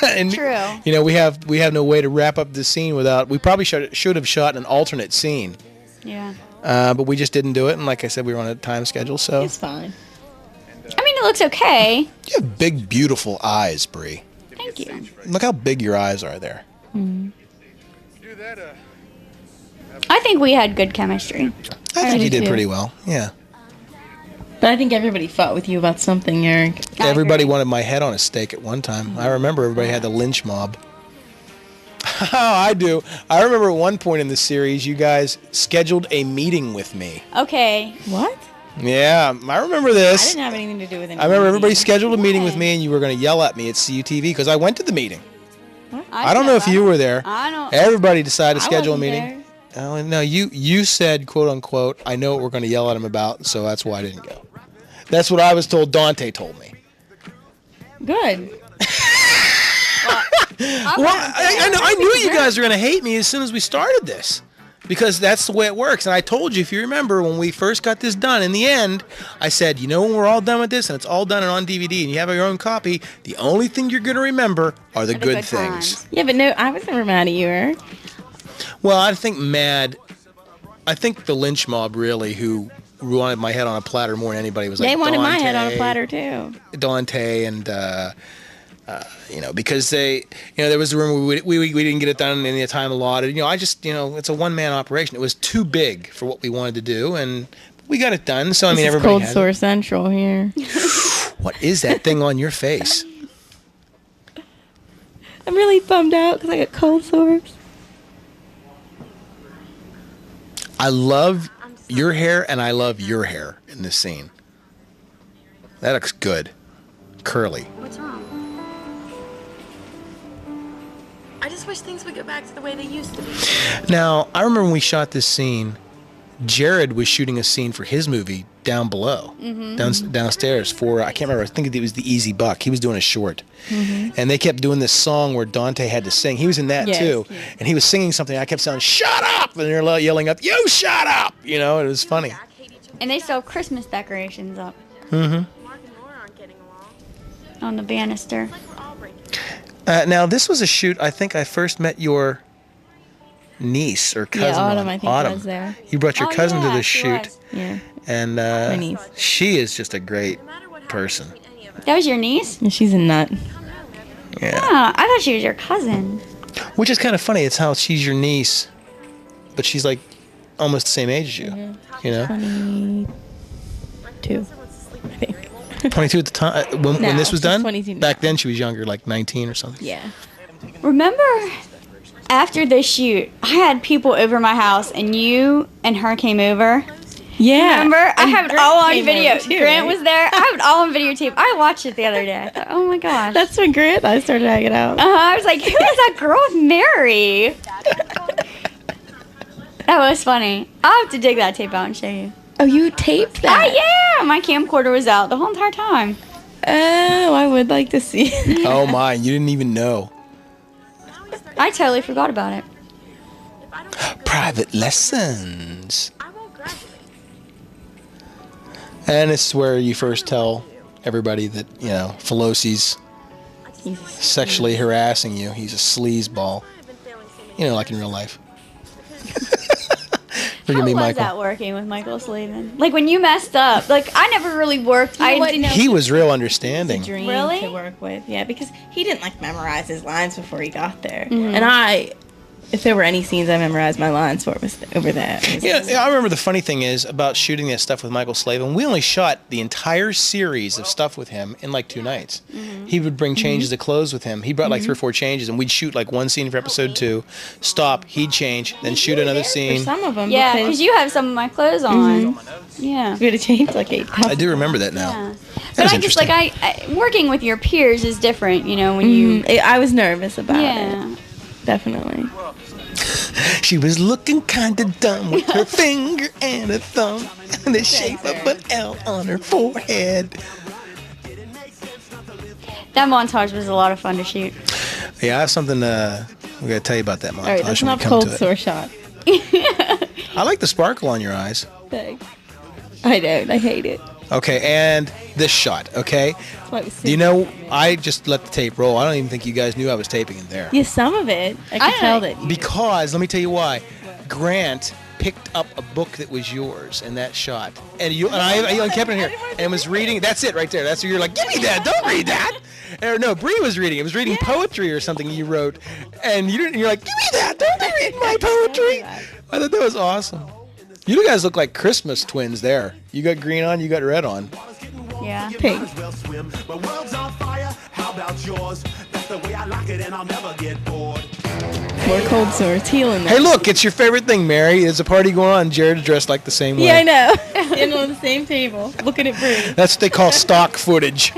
Speaker 1: And,
Speaker 3: True.
Speaker 1: we have no way to wrap up the scene without. We probably should have shot an alternate scene,
Speaker 3: Yeah.
Speaker 1: but we just didn't do it. And like I said, we were on a time schedule. So
Speaker 4: It's fine.
Speaker 3: I mean, it looks okay.
Speaker 1: you have big, beautiful eyes, Brie.
Speaker 3: Thank you.
Speaker 1: Look how big your eyes are there.
Speaker 3: I think we had good chemistry.
Speaker 1: I think
Speaker 4: do
Speaker 1: you did
Speaker 4: too.
Speaker 1: pretty well. Yeah.
Speaker 4: But I think everybody fought with you about something, Eric.
Speaker 3: I
Speaker 1: Everybody
Speaker 3: agree.
Speaker 1: wanted my head on a stake at one time. I remember everybody had the lynch mob. Oh, I do. I remember at one point in the series, you guys scheduled a meeting with me.
Speaker 3: Okay.
Speaker 4: What?
Speaker 1: Yeah, I remember
Speaker 4: I
Speaker 1: this.
Speaker 4: didn't have anything to do with it.
Speaker 1: I remember everybody scheduled a meeting with me, and you were going to yell at me at CUTV because I went to the meeting. I don't know if you were there.
Speaker 3: I don't.
Speaker 1: Everybody decided to
Speaker 4: I
Speaker 1: schedule a
Speaker 4: wasn't
Speaker 1: meeting. Oh, no, you said, quote unquote, I know what we're going to yell at him about, so that's why I didn't go. That's what I was told. Dante told me.
Speaker 4: Good.
Speaker 1: Well, I knew you guys were going to hate me as soon as we started this. Because that's the way it works. And I told you, if you remember, when we first got this done, in the end, I said, when we're all done with this and it's all done and on DVD and you have your own copy, the only thing you're going to remember are the good things.
Speaker 3: times.
Speaker 4: Yeah, but no, I was never mad at you, Eric.
Speaker 1: Well, I think the lynch mob really, who wanted my head on a platter more than anybody, was like
Speaker 4: They wanted my head on a
Speaker 1: Dante,
Speaker 4: platter, too.
Speaker 1: Dante and Because there was a room we didn't get it done in the time allotted. It's a one-man operation. It was too big for what we wanted to do, and we got it done. So
Speaker 4: This is
Speaker 1: everybody
Speaker 4: Cold
Speaker 1: had
Speaker 4: Sore Central here.
Speaker 1: What is that thing on your face?
Speaker 4: I'm really bummed out because I got cold sores.
Speaker 1: I love your hair, and I love your hair in this scene. That looks good. Curly.
Speaker 2: What's wrong?
Speaker 7: I just wish things would go back to the way they used to be.
Speaker 1: Now, I remember when we shot this scene, Jared was shooting a scene for his movie down below, downstairs for, I can't remember, I think it was The Easy Buck. He was doing a short. And they kept doing this song where Dante had to sing. He was in that too. Yes. And he was singing something. I kept saying, "Shut up!" And they're yelling up, "You shut up!" It was funny.
Speaker 3: And they still have Christmas decorations up on the banister.
Speaker 1: Now, this was a shoot, I think I first met your niece or cousin.
Speaker 4: Yeah, Autumn, I think was there.
Speaker 1: You brought your cousin to the
Speaker 3: she
Speaker 1: shoot.
Speaker 3: was.
Speaker 4: Yeah.
Speaker 1: And
Speaker 4: My niece.
Speaker 1: she is just a great person.
Speaker 3: That was your niece?
Speaker 4: Yeah, she's a nut.
Speaker 1: Yeah.
Speaker 3: Oh, I thought she was your cousin.
Speaker 1: Which is kind of funny. It's how she's your niece, but she's like almost the same age as you.
Speaker 4: 22, I think.
Speaker 1: 22 at the time when this was
Speaker 4: she's
Speaker 1: done.
Speaker 4: 22 now.
Speaker 1: Back then she was younger, like 19 or something.
Speaker 4: Yeah.
Speaker 3: Remember, after the shoot, I had people over my house, and you and her came over.
Speaker 4: Yeah.
Speaker 3: Remember? I have it
Speaker 4: Grant
Speaker 3: all on
Speaker 4: came
Speaker 3: video.
Speaker 4: over too,
Speaker 3: Grant
Speaker 4: right?
Speaker 3: was there. I have it all on videotape. I watched it the other day. I thought, oh my gosh.
Speaker 4: That's when Grant and I started hanging out.
Speaker 3: I was like, who is that girl with Mary? That was funny. I'll have to dig that tape out and show you.
Speaker 4: Oh, you taped that?
Speaker 3: Oh, yeah. My camcorder was out the whole entire time.
Speaker 4: Oh, I would like to see.
Speaker 1: Oh my, you didn't even know.
Speaker 3: I totally forgot about it.
Speaker 1: Private lessons. And it's where you first tell everybody that, Felosi's sexually harassing you. He's a sleazeball. Like in real life. Forgive me,
Speaker 3: How was
Speaker 1: Michael.
Speaker 3: that working with Michael Slavin? Like, when you messed up, like, I never really worked. I didn't know.
Speaker 1: He was real
Speaker 4: It's a
Speaker 1: understanding.
Speaker 4: dream
Speaker 3: Really?
Speaker 4: to work with. Yeah, because he didn't memorize his lines before he got there.
Speaker 3: Mm-hmm.
Speaker 4: And if there were any scenes I memorized my lines for, it was over that.
Speaker 1: Yeah, I remember the funny thing is about shooting that stuff with Michael Slavin. We only shot the entire series of stuff with him in like 2 nights. He would bring changes of clothes with him. He brought like 3 or 4 changes, and we'd shoot like one scene for episode 2, stop, he'd change, then shoot another
Speaker 4: For
Speaker 1: scene.
Speaker 4: some of them.
Speaker 3: Yeah, because you have some of my clothes on. Yeah.
Speaker 4: We would have changed like 8,000.
Speaker 1: I do remember that now.
Speaker 3: Yeah.
Speaker 1: That
Speaker 3: But
Speaker 1: was
Speaker 3: I just,
Speaker 1: interesting.
Speaker 3: I working with your peers is different, when you...
Speaker 4: I was nervous about
Speaker 3: Yeah.
Speaker 4: it. Definitely.
Speaker 1: She was looking kind of dumb with her finger and a thumb and the shape of an L on her forehead.
Speaker 3: That montage was a lot of fun to shoot.
Speaker 1: Yeah, I have something we got to tell you about that montage.
Speaker 4: All right, that's
Speaker 1: when we
Speaker 4: not
Speaker 1: come
Speaker 4: cold
Speaker 1: to it.
Speaker 4: sore shot.
Speaker 1: I like the sparkle on your eyes.
Speaker 4: Thanks. I don't. I hate it.
Speaker 1: Okay, and this shot, okay? I just let the tape roll. I don't even think you guys knew I was taping in there.
Speaker 4: Yeah, some of it. I could tell that.
Speaker 1: Because, let me tell you why. Grant picked up a book that was yours in that shot. And I kept it here. And was reading. That's it right there. That's where you're like, give me that. Don't read that. Or no, Bree was reading. It was reading poetry or something you wrote. And you're like, give me that. Don't be reading my poetry. I thought that was awesome. You guys look like Christmas twins there. You got green on, you got red on.
Speaker 3: Yeah.
Speaker 4: Pink. More cold sore. It's healing.
Speaker 1: Hey, look, it's your favorite thing, Mary. There's a party going on. Jared's dressed like the same way.
Speaker 4: Yeah, I know. Sitting on the same table, looking at Bree.
Speaker 1: That's what they call stock footage.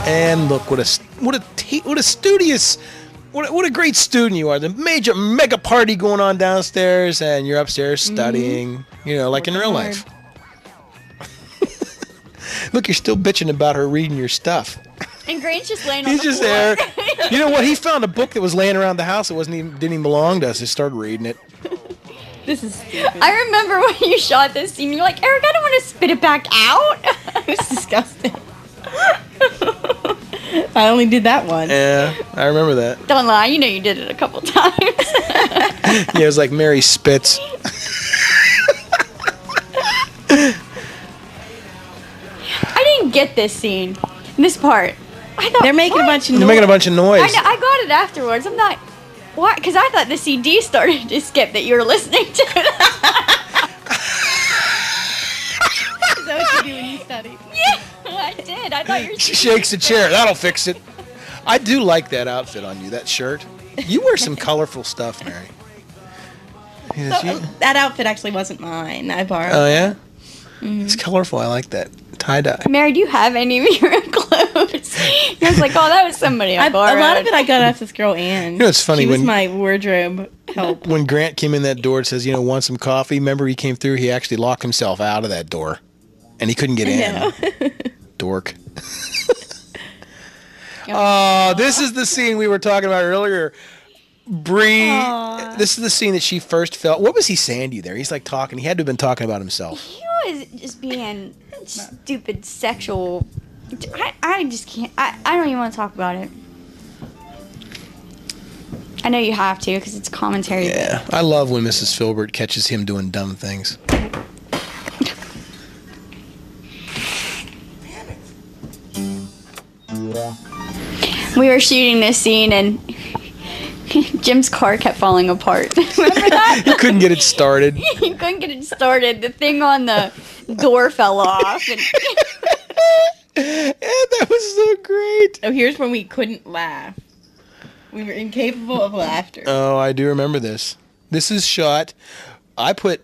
Speaker 1: And look, what a studious, what a great student you are. The mega party going on downstairs, and you're upstairs studying. Like in real life. Look, you're still bitching about her reading your stuff.
Speaker 3: And Grant's just laying on
Speaker 1: He's
Speaker 3: the
Speaker 1: just
Speaker 3: floor.
Speaker 1: there. You know what? He found a book that was laying around the house. It didn't even belong to us. He started reading it.
Speaker 4: This is stupid.
Speaker 3: I remember when you shot this scene, you're like, Eric, I don't want to spit it back out.
Speaker 4: It was disgusting. I only did that one.
Speaker 1: Yeah, I remember that.
Speaker 3: Don't lie, you did it a couple times.
Speaker 1: Yeah, it was like Mary Spitz.
Speaker 3: get this scene. This part. I thought
Speaker 4: They're making a bunch of noise.
Speaker 1: They're making a bunch of noise.
Speaker 3: I know, I got it afterwards. I'm not. Why? Because I thought the CD started to skip that you were listening to.
Speaker 4: Is that what you do when you study?
Speaker 3: Yeah, I did. I thought you were.
Speaker 1: She shakes the chair. That'll fix it. I do like that outfit on you, that shirt. You wear some colorful stuff, Mary. Yes, you-
Speaker 4: That outfit actually wasn't mine. I borrowed.
Speaker 1: Oh, yeah? It's colorful. I like that. Tie-dye.
Speaker 3: Mary, do you have any of your own clothes? I was like, oh, that was somebody I borrowed.
Speaker 4: A lot of it I got off this girl Ann.
Speaker 1: You know, it's funny
Speaker 4: She was
Speaker 1: when-
Speaker 4: my wardrobe help.
Speaker 1: When Grant came in that door and says, want some coffee? Remember he came through? He actually locked himself out of that door. And he couldn't get in. Dork. Oh, this is the scene we were talking about earlier. Bree, this is the scene that she first felt. What was he saying to you there? He's like talking. He had to have been talking about himself.
Speaker 3: He was just being stupid sexual. I just can't. I don't even want to talk about it. I know you have to because it's commentary.
Speaker 1: Yeah, I love when Mrs. Filbert catches him doing dumb things.
Speaker 3: We were shooting this scene and Jim's car kept falling apart. Remember that?
Speaker 1: He couldn't get it started.
Speaker 3: He couldn't get it started. The thing on the door fell off. And
Speaker 1: that was so great.
Speaker 4: Oh, here's when we couldn't laugh. We were incapable of laughter.
Speaker 1: Oh, I do remember this. This is shot. I put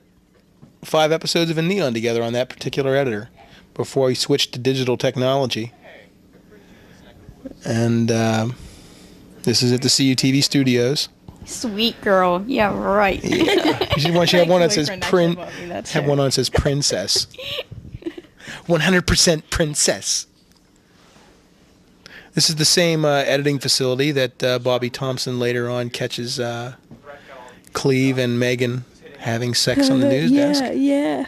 Speaker 1: 5 episodes of A Neon together on that particular editor before he switched to digital technology. And this is at the CUTV studios.
Speaker 3: Sweet girl. Yeah, right.
Speaker 1: Yeah. You should have one that says
Speaker 4: Boyfriend actually
Speaker 1: print.
Speaker 4: bought me that
Speaker 1: Have
Speaker 4: shirt.
Speaker 1: one on that says princess. 100% princess. This is the same editing facility that Bobby Thompson later on catches Cleve and Megan having sex on the news desk.
Speaker 4: Yeah.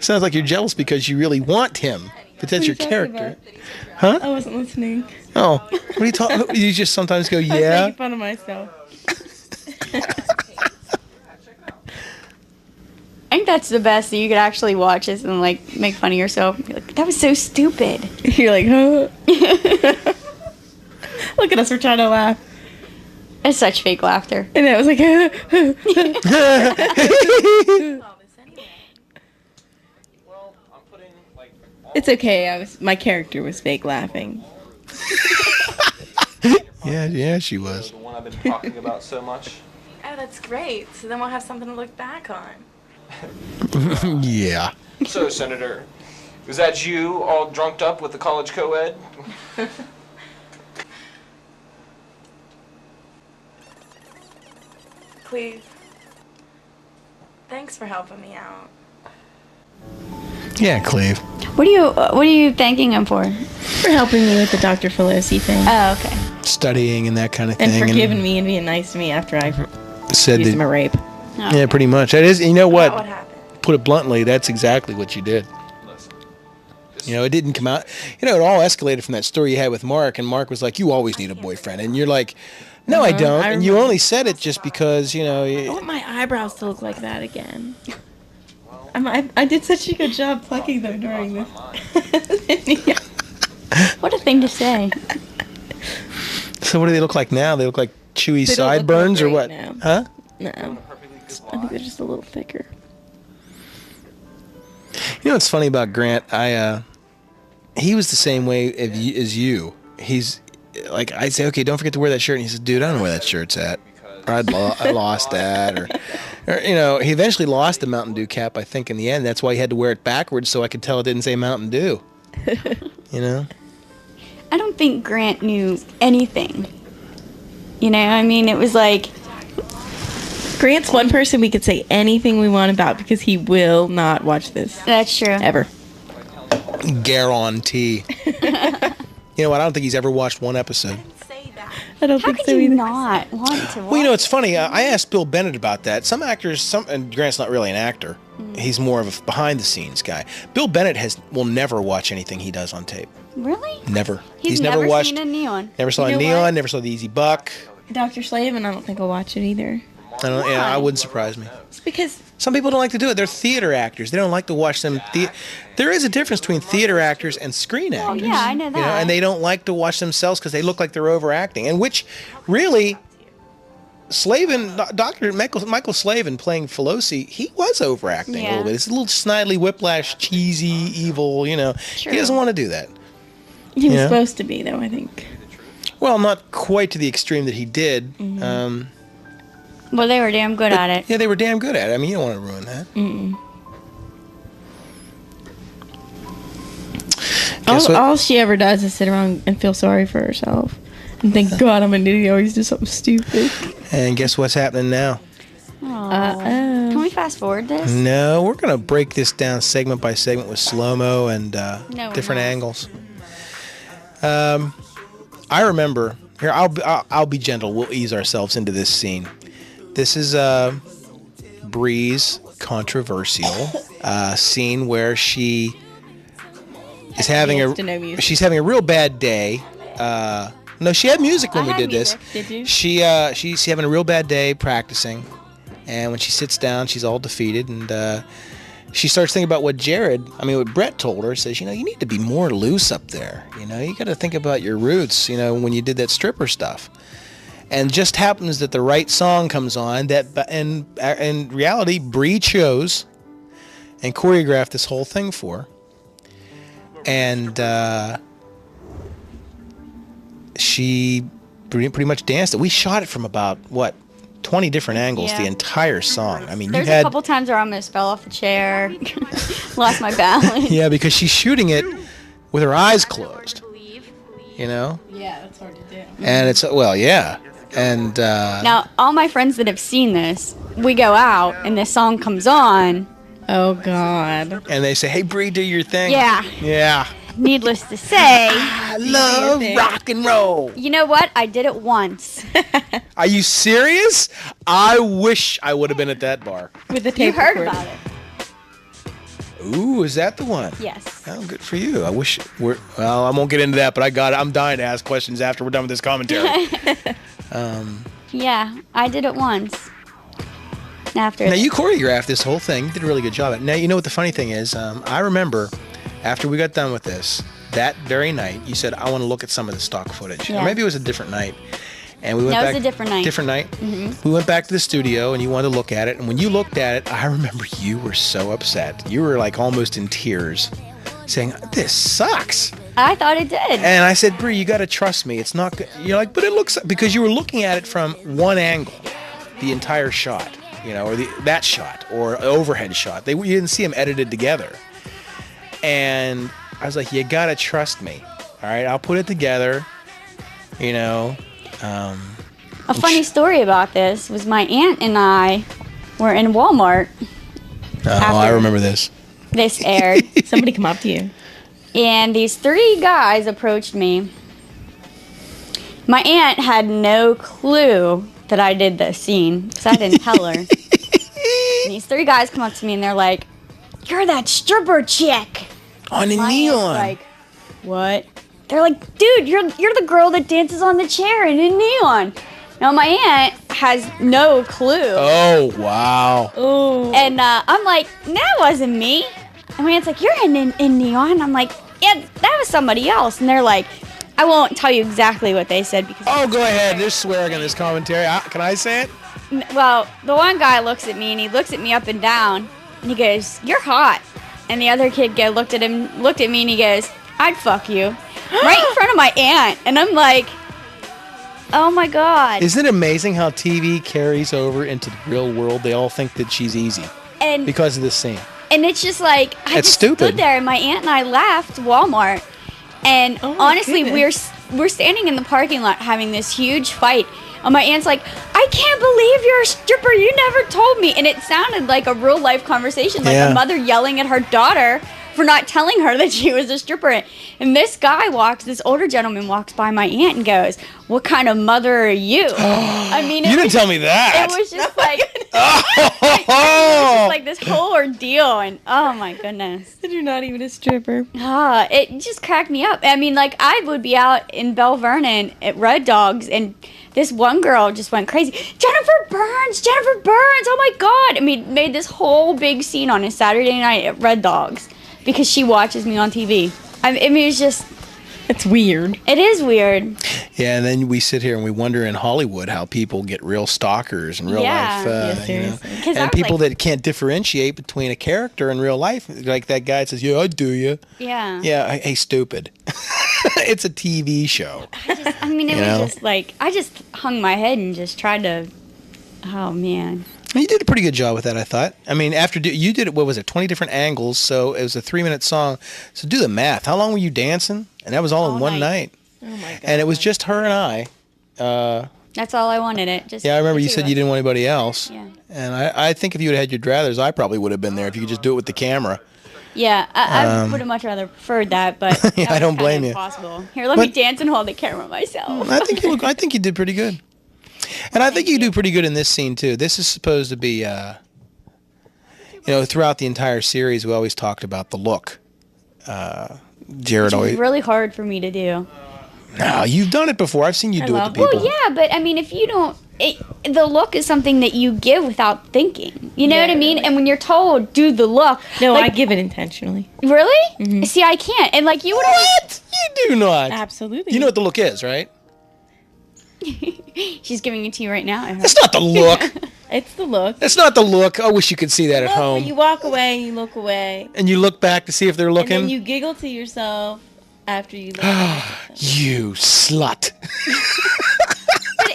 Speaker 1: Sounds like you're jealous because you really want him, but that's your character. Huh?
Speaker 4: I wasn't listening.
Speaker 1: Oh, what are you talking? You just sometimes go,
Speaker 4: I was
Speaker 1: yeah.
Speaker 4: making fun of myself.
Speaker 3: I think that's the best that you could actually watch this and like make fun of yourself. Be like, that was so stupid.
Speaker 4: You're like, huh? Look at us, we're trying to laugh.
Speaker 3: It's such fake laughter.
Speaker 4: And it was like, it's okay. My character was fake laughing.
Speaker 1: Yeah, she was.
Speaker 9: The one I've been talking about so much.
Speaker 7: Oh, that's great. So then we'll have something to look back on.
Speaker 1: Yeah.
Speaker 9: So, Senator, was that you all drunked up with the college co-ed?
Speaker 7: Cleve, thanks for helping me out.
Speaker 1: Yeah, Cleve.
Speaker 3: What are you thanking him for?
Speaker 4: For helping me with the Dr. Pelosi thing.
Speaker 3: Oh, okay.
Speaker 1: Studying and that kind of
Speaker 4: And
Speaker 1: thing.
Speaker 4: forgiving me and being nice to me after I
Speaker 1: said
Speaker 4: used him a
Speaker 1: that.
Speaker 4: rape.
Speaker 1: Yeah, pretty much. That is. You know what?
Speaker 7: What happened?
Speaker 1: Put it bluntly, that's exactly what you did. You know, it didn't come out. You know, it all escalated from that story you had with Mark, and Mark was like, "You always need a boyfriend," and you're like, "No, I don't." And you only said it just because
Speaker 4: I want my eyebrows to look like that again. I did such a good job plucking them during this.
Speaker 3: What a thing to say.
Speaker 1: So what do they look like now? They look like chewy
Speaker 4: They don't look
Speaker 1: sideburns or
Speaker 4: great
Speaker 1: what?
Speaker 4: now.
Speaker 1: Huh?
Speaker 4: No. I think they're just a little thicker.
Speaker 1: You know what's funny about Grant? He was the same way as you. He's like, I'd say, okay, don't forget to wear that shirt. And he says, dude, I don't know where that shirt's at. Or I lost that. Or, you know, he eventually lost the Mountain Dew cap, I think, in the end. That's why he had to wear it backwards so I could tell it didn't say Mountain Dew. You know?
Speaker 3: I don't think Grant knew anything. You know, I mean, it was like...
Speaker 4: Grant's one person we could say anything we want about because he will not watch this.
Speaker 3: That's true.
Speaker 4: Ever.
Speaker 1: Guarantee. You know what? I don't think he's ever watched one episode.
Speaker 4: I don't
Speaker 3: How
Speaker 4: think
Speaker 3: could
Speaker 4: so
Speaker 3: you
Speaker 4: either.
Speaker 3: not want to watch?
Speaker 1: Well, you know, it's funny. I asked Bill Bennett about that. Some actors, and Grant's not really an actor. He's more of a behind-the-scenes guy. Bill Bennett will never watch anything he does on tape.
Speaker 3: Really?
Speaker 1: Never.
Speaker 3: He's
Speaker 1: never watched.
Speaker 3: seen a Neon.
Speaker 1: Never saw
Speaker 4: You
Speaker 1: a
Speaker 4: know
Speaker 1: Neon.
Speaker 4: what?
Speaker 1: Never saw the Easy Buck.
Speaker 4: Dr. Slave, and I don't think I'll watch it either.
Speaker 1: I wouldn't surprise me.
Speaker 4: It's because
Speaker 1: Some people don't like to do it. They're theater actors. They don't like to watch them. There is a difference between theater actors and screen actors.
Speaker 3: Oh, yeah, I know that.
Speaker 1: And they don't like to watch themselves because they look like they're overacting. And which, really, Slavin, Dr. Michael Slavin playing Pelosi, he was overacting a little bit. It's a little snidely whiplash, cheesy, evil, True. He doesn't want to do that.
Speaker 4: He was supposed to be, though, I think.
Speaker 1: Well, not quite to the extreme that he did.
Speaker 4: Mm-hmm.
Speaker 3: Well, they were damn good at it.
Speaker 1: Yeah, they were damn good at it. I mean, you don't want to ruin that.
Speaker 4: All she ever does is sit around and feel sorry for herself and think, God, I'm an idiot. I always do something stupid.
Speaker 1: And guess what's happening now?
Speaker 3: Can we fast forward this?
Speaker 1: No, we're going to break this down segment by segment with slow-mo and different angles. I remember... Here, I'll be gentle. We'll ease ourselves into this scene. This is Bree's controversial scene where she is having she's having a real bad day. No, she had music when we did this.
Speaker 4: Did you?
Speaker 1: She's having a real bad day practicing, and when she sits down, she's all defeated, and she starts thinking about what Brett told her. Says, you need to be more loose up there. You got to think about your roots. When you did that stripper stuff. And just happens that the right song comes on that, in reality, Bree chose and choreographed this whole thing for. And she pretty much danced it. We shot it from about 20 different angles, the entire song. I mean,
Speaker 3: There's a couple times where I almost fell off the chair, lost my balance.
Speaker 1: Yeah, because she's shooting it with her eyes closed.
Speaker 4: Yeah, that's hard to do.
Speaker 1: And it's yeah. And
Speaker 3: now, all my friends that have seen this, we go out and this song comes on.
Speaker 4: Oh, God.
Speaker 1: And they say, hey, Bree, do your thing.
Speaker 3: Yeah. Needless to say,
Speaker 1: I love rock and roll.
Speaker 3: You know what? I did it once.
Speaker 1: Are you serious? I wish I would have been at that bar.
Speaker 4: With the tape
Speaker 3: You heard
Speaker 4: recorder.
Speaker 3: about it.
Speaker 1: Ooh, is that the one?
Speaker 3: Yes.
Speaker 1: Oh, good for you. I wish well, I won't get into that, but I got it. I'm dying to ask questions after we're done with this commentary.
Speaker 3: Yeah, I did it once. Now
Speaker 1: you choreographed this whole thing. You did a really good job at it. Now, you know what the funny thing is? I remember after we got done with this, that very night, you said, I want to look at some of the stock footage.
Speaker 3: Yeah.
Speaker 1: Or maybe it was a different night. And we went back.
Speaker 3: It was a different night.
Speaker 1: Different night?
Speaker 3: Mm-hmm.
Speaker 1: We went back to the studio, and you wanted to look at it. And when you looked at it, I remember you were so upset. You were like almost in tears, saying, this sucks.
Speaker 3: I thought it did.
Speaker 1: And I said, Bree, you got to trust me. It's not good. You're like, but it looks... Because you were looking at it from one angle, the entire shot, or that shot, or overhead shot. You didn't see them edited together. And I was like, you got to trust me. All right, I'll put it together,
Speaker 3: A funny story about this was my aunt and I were in Walmart.
Speaker 1: Oh, I remember this.
Speaker 3: This aired.
Speaker 4: Somebody come up to you.
Speaker 3: And these 3 guys approached me. My aunt had no clue that I did this scene, because I didn't tell her. And these 3 guys come up to me and they're like, you're that stripper chick.
Speaker 1: On the
Speaker 3: My
Speaker 1: neon.
Speaker 3: aunt's like, what? They're like, dude, you're the girl that dances on the chair in a neon. Now, my aunt has no clue.
Speaker 1: Oh, wow.
Speaker 3: Ooh. And I'm like, that wasn't me. And my aunt's like, you're in neon. I'm like, yeah, that was somebody else. And they're like, I won't tell you exactly what they said because.
Speaker 1: Oh, go ahead. There's swearing in this commentary. Can I say it?
Speaker 3: Well, the one guy looks at me and he looks at me up and down and he goes, you're hot. And the other kid looked at me and he goes, I'd fuck you. Right in front of my aunt. And I'm like, oh my God.
Speaker 1: Isn't it amazing how TV carries over into the real world? They all think that she's easy because of this scene.
Speaker 3: And it's just like, I
Speaker 1: That's
Speaker 3: just
Speaker 1: stupid.
Speaker 3: stood there and my aunt and I left Walmart. And honestly, we're standing in the parking lot having this huge fight. And my aunt's like, I can't believe you're a stripper. You never told me. And it sounded like a real life conversation, like a mother yelling at her daughter for not telling her that she was a stripper. And this older gentleman walks by my aunt and goes, what kind of mother are you? I mean,
Speaker 1: you didn't tell me that.
Speaker 3: It was just like, it was just like this whole ordeal, and oh my goodness.
Speaker 4: You're not even a stripper.
Speaker 3: It just cracked me up. I mean, like, I would be out in Belle Vernon at Red Dogs, and this one girl just went crazy. Jennifer Burns! Oh my God! I mean, made this whole big scene on a Saturday night at Red Dogs because she watches me on TV. I mean, it's just...
Speaker 4: It's weird.
Speaker 3: It is weird.
Speaker 1: Yeah, and then we sit here and we wonder in Hollywood how people get real stalkers in real life.
Speaker 4: Seriously.
Speaker 1: And people that can't differentiate between a character and real life. Like that guy that says, yeah, I do you.
Speaker 3: Yeah.
Speaker 1: Yeah, hey, stupid. It's a TV show.
Speaker 3: I mean, it was just like, I just hung my head and just tried to, oh man.
Speaker 1: You did a pretty good job with that, I thought. I mean, you did it, what was it, 20 different angles, so it was a 3-minute song. So do the math. How long were you dancing? And that was all in one night.
Speaker 4: Oh my God.
Speaker 1: And it was just her and I.
Speaker 3: That's all I wanted it. Just
Speaker 1: I remember you said you didn't want anybody else.
Speaker 3: Yeah.
Speaker 1: And I think if you would have had your druthers, I probably would have been there if you could just do it with the camera.
Speaker 3: Yeah, I would have much rather preferred that, but that
Speaker 1: I don't
Speaker 3: was
Speaker 1: blame
Speaker 3: kinda
Speaker 1: you.
Speaker 3: Impossible. Here, let me dance and hold the camera myself.
Speaker 1: I think you did pretty good. And I think you do pretty good in this scene, too. This is supposed to be, throughout the entire series, we always talked about the look. Jared always...
Speaker 3: It's really hard for me to do.
Speaker 1: No, you've done it before. I've seen you do it to people.
Speaker 3: Well, yeah, but, I mean, if you don't... the look is something that you give without thinking. You know what I mean? Really. And when you're told, do the look...
Speaker 4: No, I give it intentionally.
Speaker 3: Really?
Speaker 4: Mm-hmm.
Speaker 3: See, I can't. And, like, you would...
Speaker 1: What? You do not.
Speaker 4: Absolutely.
Speaker 1: You know what the look is, right?
Speaker 3: She's giving it to you right now.
Speaker 1: That's not the look.
Speaker 4: It's the look.
Speaker 1: That's not the look. I wish you could see that at home.
Speaker 4: You walk away and you look away.
Speaker 1: And you look back to see if they're looking.
Speaker 4: And then you giggle to yourself after you look back.
Speaker 1: You slut.
Speaker 3: But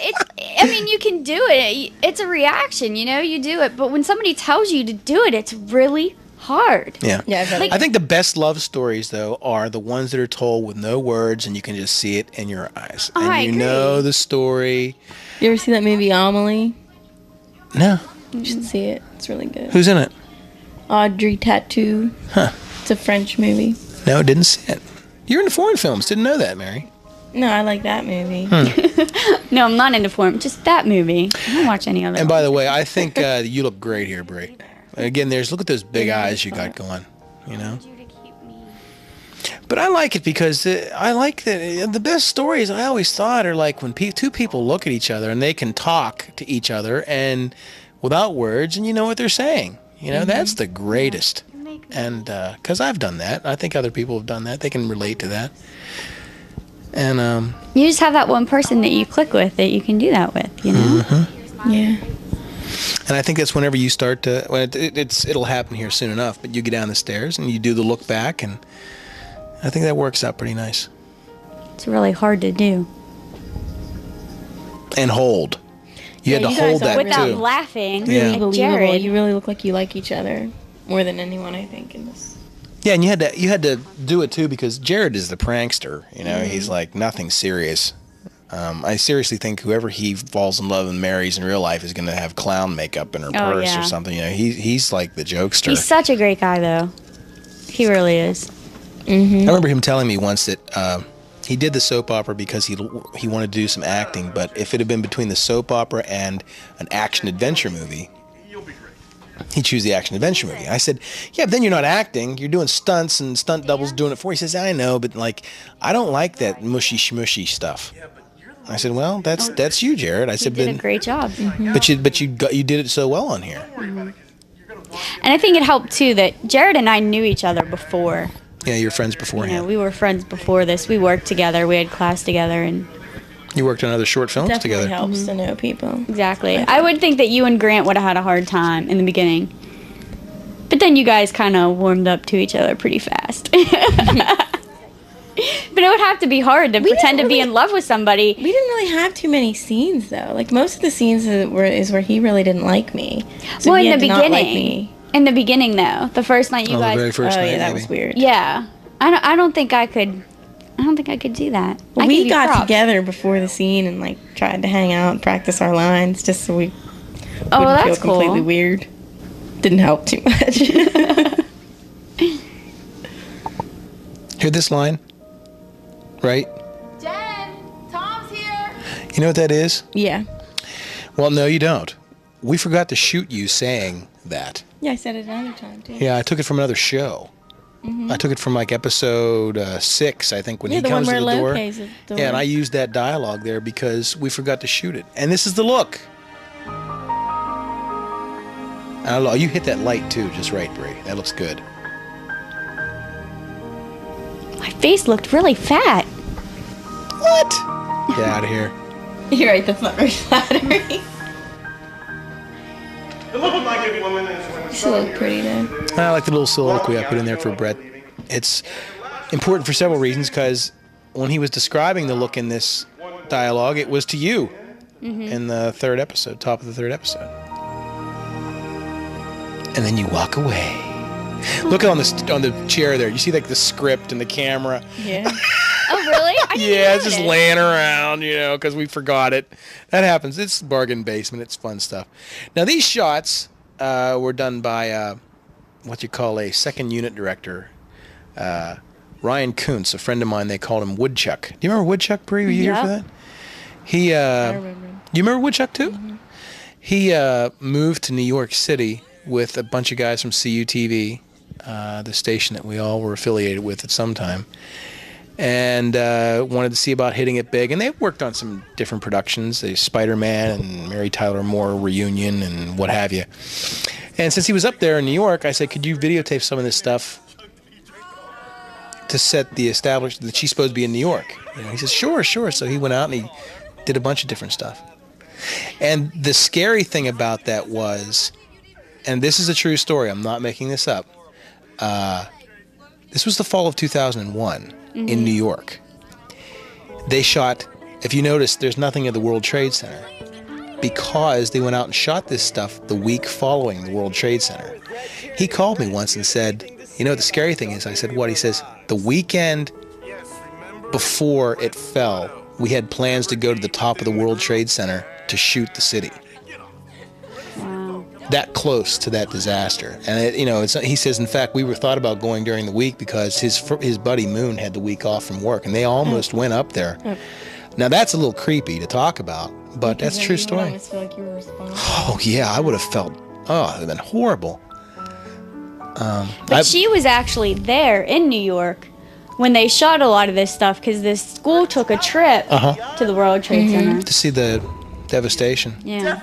Speaker 3: I mean, you can do it. It's a reaction, you do it. But when somebody tells you to do it, it's really hard.
Speaker 1: Yeah.
Speaker 4: Like,
Speaker 1: I think the best love stories, though, are the ones that are told with no words and you can just see it in your eyes. And
Speaker 3: I agree.
Speaker 1: Know the story.
Speaker 4: You ever see that movie Amelie?
Speaker 1: No.
Speaker 4: You should see it. It's really good.
Speaker 1: Who's in it?
Speaker 4: Audrey Tautou.
Speaker 1: Huh.
Speaker 4: It's a French movie.
Speaker 1: No, didn't see it. You're into foreign films. Didn't know that, Mary.
Speaker 4: No, I like that movie.
Speaker 3: No, I'm not into foreign. Just that movie. I don't watch any other.
Speaker 1: And by the way, I think you look great here, Brie. Again, look at those big eyes you got going, But I like it because I like that the best stories I always thought are like when two people look at each other and they can talk to each other and without words and you know what they're saying. That's the greatest. And because I've done that, I think other people have done that. They can relate to that. And
Speaker 3: you just have that one person that you click with that you can do that with,
Speaker 1: Mm-hmm.
Speaker 4: Yeah.
Speaker 1: And I think that's whenever you start to, it'll happen here soon enough, but you get down the stairs and you do the look back, and I think that works out pretty nice.
Speaker 3: It's really hard to do.
Speaker 1: And hold. You had to hold that
Speaker 3: without
Speaker 1: too.
Speaker 3: laughing.
Speaker 1: Yeah.
Speaker 3: Like Jared.
Speaker 4: You really look like you like each other more than anyone, I think, in this.
Speaker 1: Yeah, and you had to do it too because Jared is the prankster. He's like nothing serious. I seriously think whoever he falls in love and marries in real life is going to have clown makeup in her purse or something. He's like the jokester.
Speaker 3: He's such a great guy, though. He really is.
Speaker 4: Mm-hmm.
Speaker 1: I remember him telling me once that he did the soap opera because he wanted to do some acting, but if it had been between the soap opera and an action-adventure movie, he'd choose the action-adventure movie. I said, yeah, but then you're not acting. You're doing stunts and stunt doubles doing it for you. He says, I know, but I don't like that mushy-schmushy stuff. I said, well, that's you, Jared. I said,
Speaker 3: you did a great job.
Speaker 1: Mm-hmm. But you did it so well on here.
Speaker 3: Mm-hmm. And I think it helped too that Jared and I knew each other before.
Speaker 1: Yeah, you were friends beforehand.
Speaker 3: We were friends before this. We worked together. We had class together, and
Speaker 1: you worked on other short films
Speaker 4: definitely
Speaker 1: together.
Speaker 4: Helps to know people.
Speaker 3: Exactly. I would think that you and Grant would have had a hard time in the beginning, but then you guys kind of warmed up to each other pretty fast. But it would have to be hard to pretend to be in love with somebody.
Speaker 4: We didn't really have too many scenes, though. Like, most of the scenes is where he really didn't like me. So
Speaker 3: well,
Speaker 4: he
Speaker 3: in the
Speaker 4: had to not like
Speaker 3: beginning.
Speaker 4: me.
Speaker 3: In the beginning, though, the first night you guys.
Speaker 1: The very first night,
Speaker 4: yeah, that
Speaker 1: maybe.
Speaker 4: was weird.
Speaker 3: Yeah, I don't think I could. I don't think I could do that.
Speaker 4: Well, we got together before the scene and tried to hang out and practice our lines just so we wouldn't feel completely weird. Didn't help too much.
Speaker 1: Hear this line? Right?
Speaker 2: Jen, Tom's here.
Speaker 1: You know what that is?
Speaker 4: Yeah.
Speaker 1: Well, no, you don't. We forgot to shoot you saying that.
Speaker 4: Yeah, I said it another time, too.
Speaker 1: Yeah, I took it from another show. I took it from like episode 6, I think, when he comes to the door.
Speaker 4: Pays at the door.
Speaker 1: Yeah, and I used that dialogue there because we forgot to shoot it. And this is the look. And you hit that light too, just right, Brie. That looks good.
Speaker 3: My face looked really fat.
Speaker 1: What? Get out of here.
Speaker 4: You're right, that's not very flattering. She looked pretty, though.
Speaker 1: I like the little soliloquy I put in there for Brett. It's important for several reasons, because when he was describing the look in this dialogue, it was to you in the third episode, top of the third episode. And then you walk away. Look on the chair there. You see like the script and the camera.
Speaker 4: Yeah.
Speaker 3: Oh, really?
Speaker 1: Yeah, it's just laying around, because we forgot it. That happens. It's bargain basement. It's fun stuff. Now, these shots were done by what you call a second unit director, Ryan Kuntz, a friend of mine. They called him Woodchuck. Do you remember Woodchuck, Brie? Were you here for that?
Speaker 4: I remember.
Speaker 1: You remember Woodchuck, too? Mm-hmm. He moved to New York City with a bunch of guys from CUTV, the station that we all were affiliated with at some time, and wanted to see about hitting it big. And they worked on some different productions, the Spider-Man and Mary Tyler Moore reunion and what have you. And since he was up there in New York, I said, could you videotape some of this stuff to set the establishment that she's supposed to be in New York? He says, sure. So he went out and he did a bunch of different stuff. And the scary thing about that was, and this is a true story, I'm not making this up, this was the fall of 2001 in New York. They shot, if you notice, there's nothing at the World Trade Center, because they went out and shot this stuff the week following the World Trade Center. He called me once and said, the scary thing is, I said, what? He says, the weekend before it fell, we had plans to go to the top of the World Trade Center to shoot the city. That close to that disaster. And he says, in fact, we were thought about going during the week because his buddy Moon had the week off from work, and they almost went up there. Now that's a little creepy to talk about, but that's a true story.
Speaker 4: I almost feel like you were responsible.
Speaker 1: Oh yeah, I would have felt, it would have been horrible.
Speaker 3: But she was actually there in New York when they shot a lot of this stuff, because this school took a trip to the World Trade Center
Speaker 1: to see the devastation.
Speaker 3: Yeah.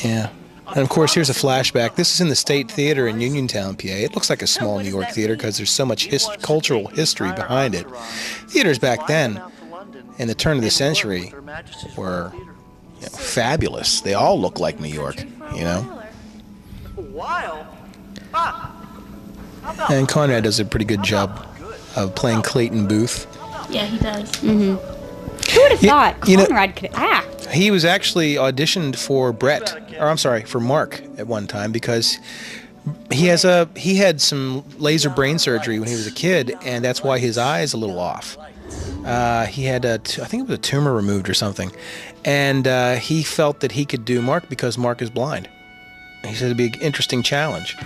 Speaker 1: Yeah. And of course, here's a flashback. This is in the State Theater in Uniontown, PA. It looks like a small New York theater because there's so much cultural history behind it. Theaters back then, in the turn of the century, were fabulous. They all look like New York, And Conrad does a pretty good job of playing Clayton Booth.
Speaker 4: Yeah, he does.
Speaker 3: Who would have thought Conrad could act?
Speaker 1: He was actually auditioned for for Mark at one time, because he had some laser brain surgery when he was a kid, and that's why his eye is a little off. He had I think it was a tumor removed or something, and he felt that he could do Mark because Mark is blind. He said it'd be an interesting challenge.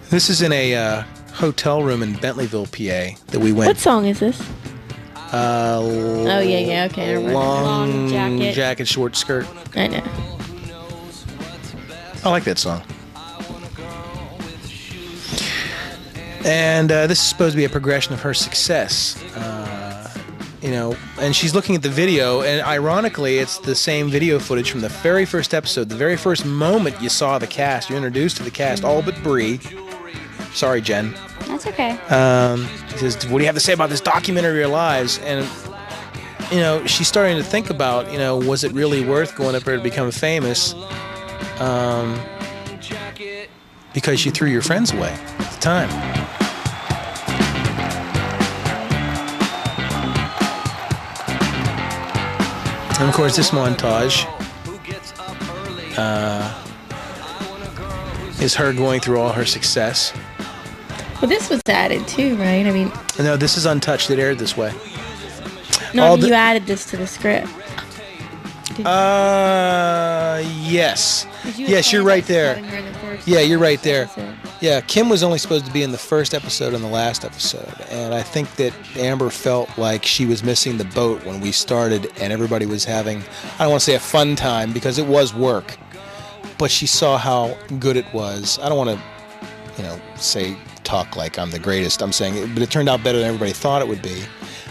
Speaker 1: This is in a hotel room in Bentleyville, PA, that we went.
Speaker 4: What song is this? Okay. I remember.
Speaker 1: Long jacket, short skirt.
Speaker 4: I know.
Speaker 1: I like that song. And this is supposed to be a progression of her success. And she's looking at the video, and ironically, it's the same video footage from the very first episode, the very first moment you saw the cast. You're introduced to the cast, all but Bree. Sorry, Jen.
Speaker 3: That's okay.
Speaker 1: He says, what do you have to say about this documentary of your lives? And, she's starting to think about, was it really worth going up there to become famous? Because you threw your friends away at the time. And, of course, this montage is her going through all her success.
Speaker 4: Well, this was added too, right? I mean...
Speaker 1: No, this is untouched. It aired this way.
Speaker 4: No, you added this to the script.
Speaker 1: Yes. Yes, you're right there. Yeah, you're right there. Yeah, Kim was only supposed to be in the first episode and the last episode. And I think that Amber felt like she was missing the boat when we started and everybody was having, I don't want to say a fun time, because it was work. but she saw how good it was. I don't want to, talk like I'm the greatest. I'm saying, but it turned out better than everybody thought it would be.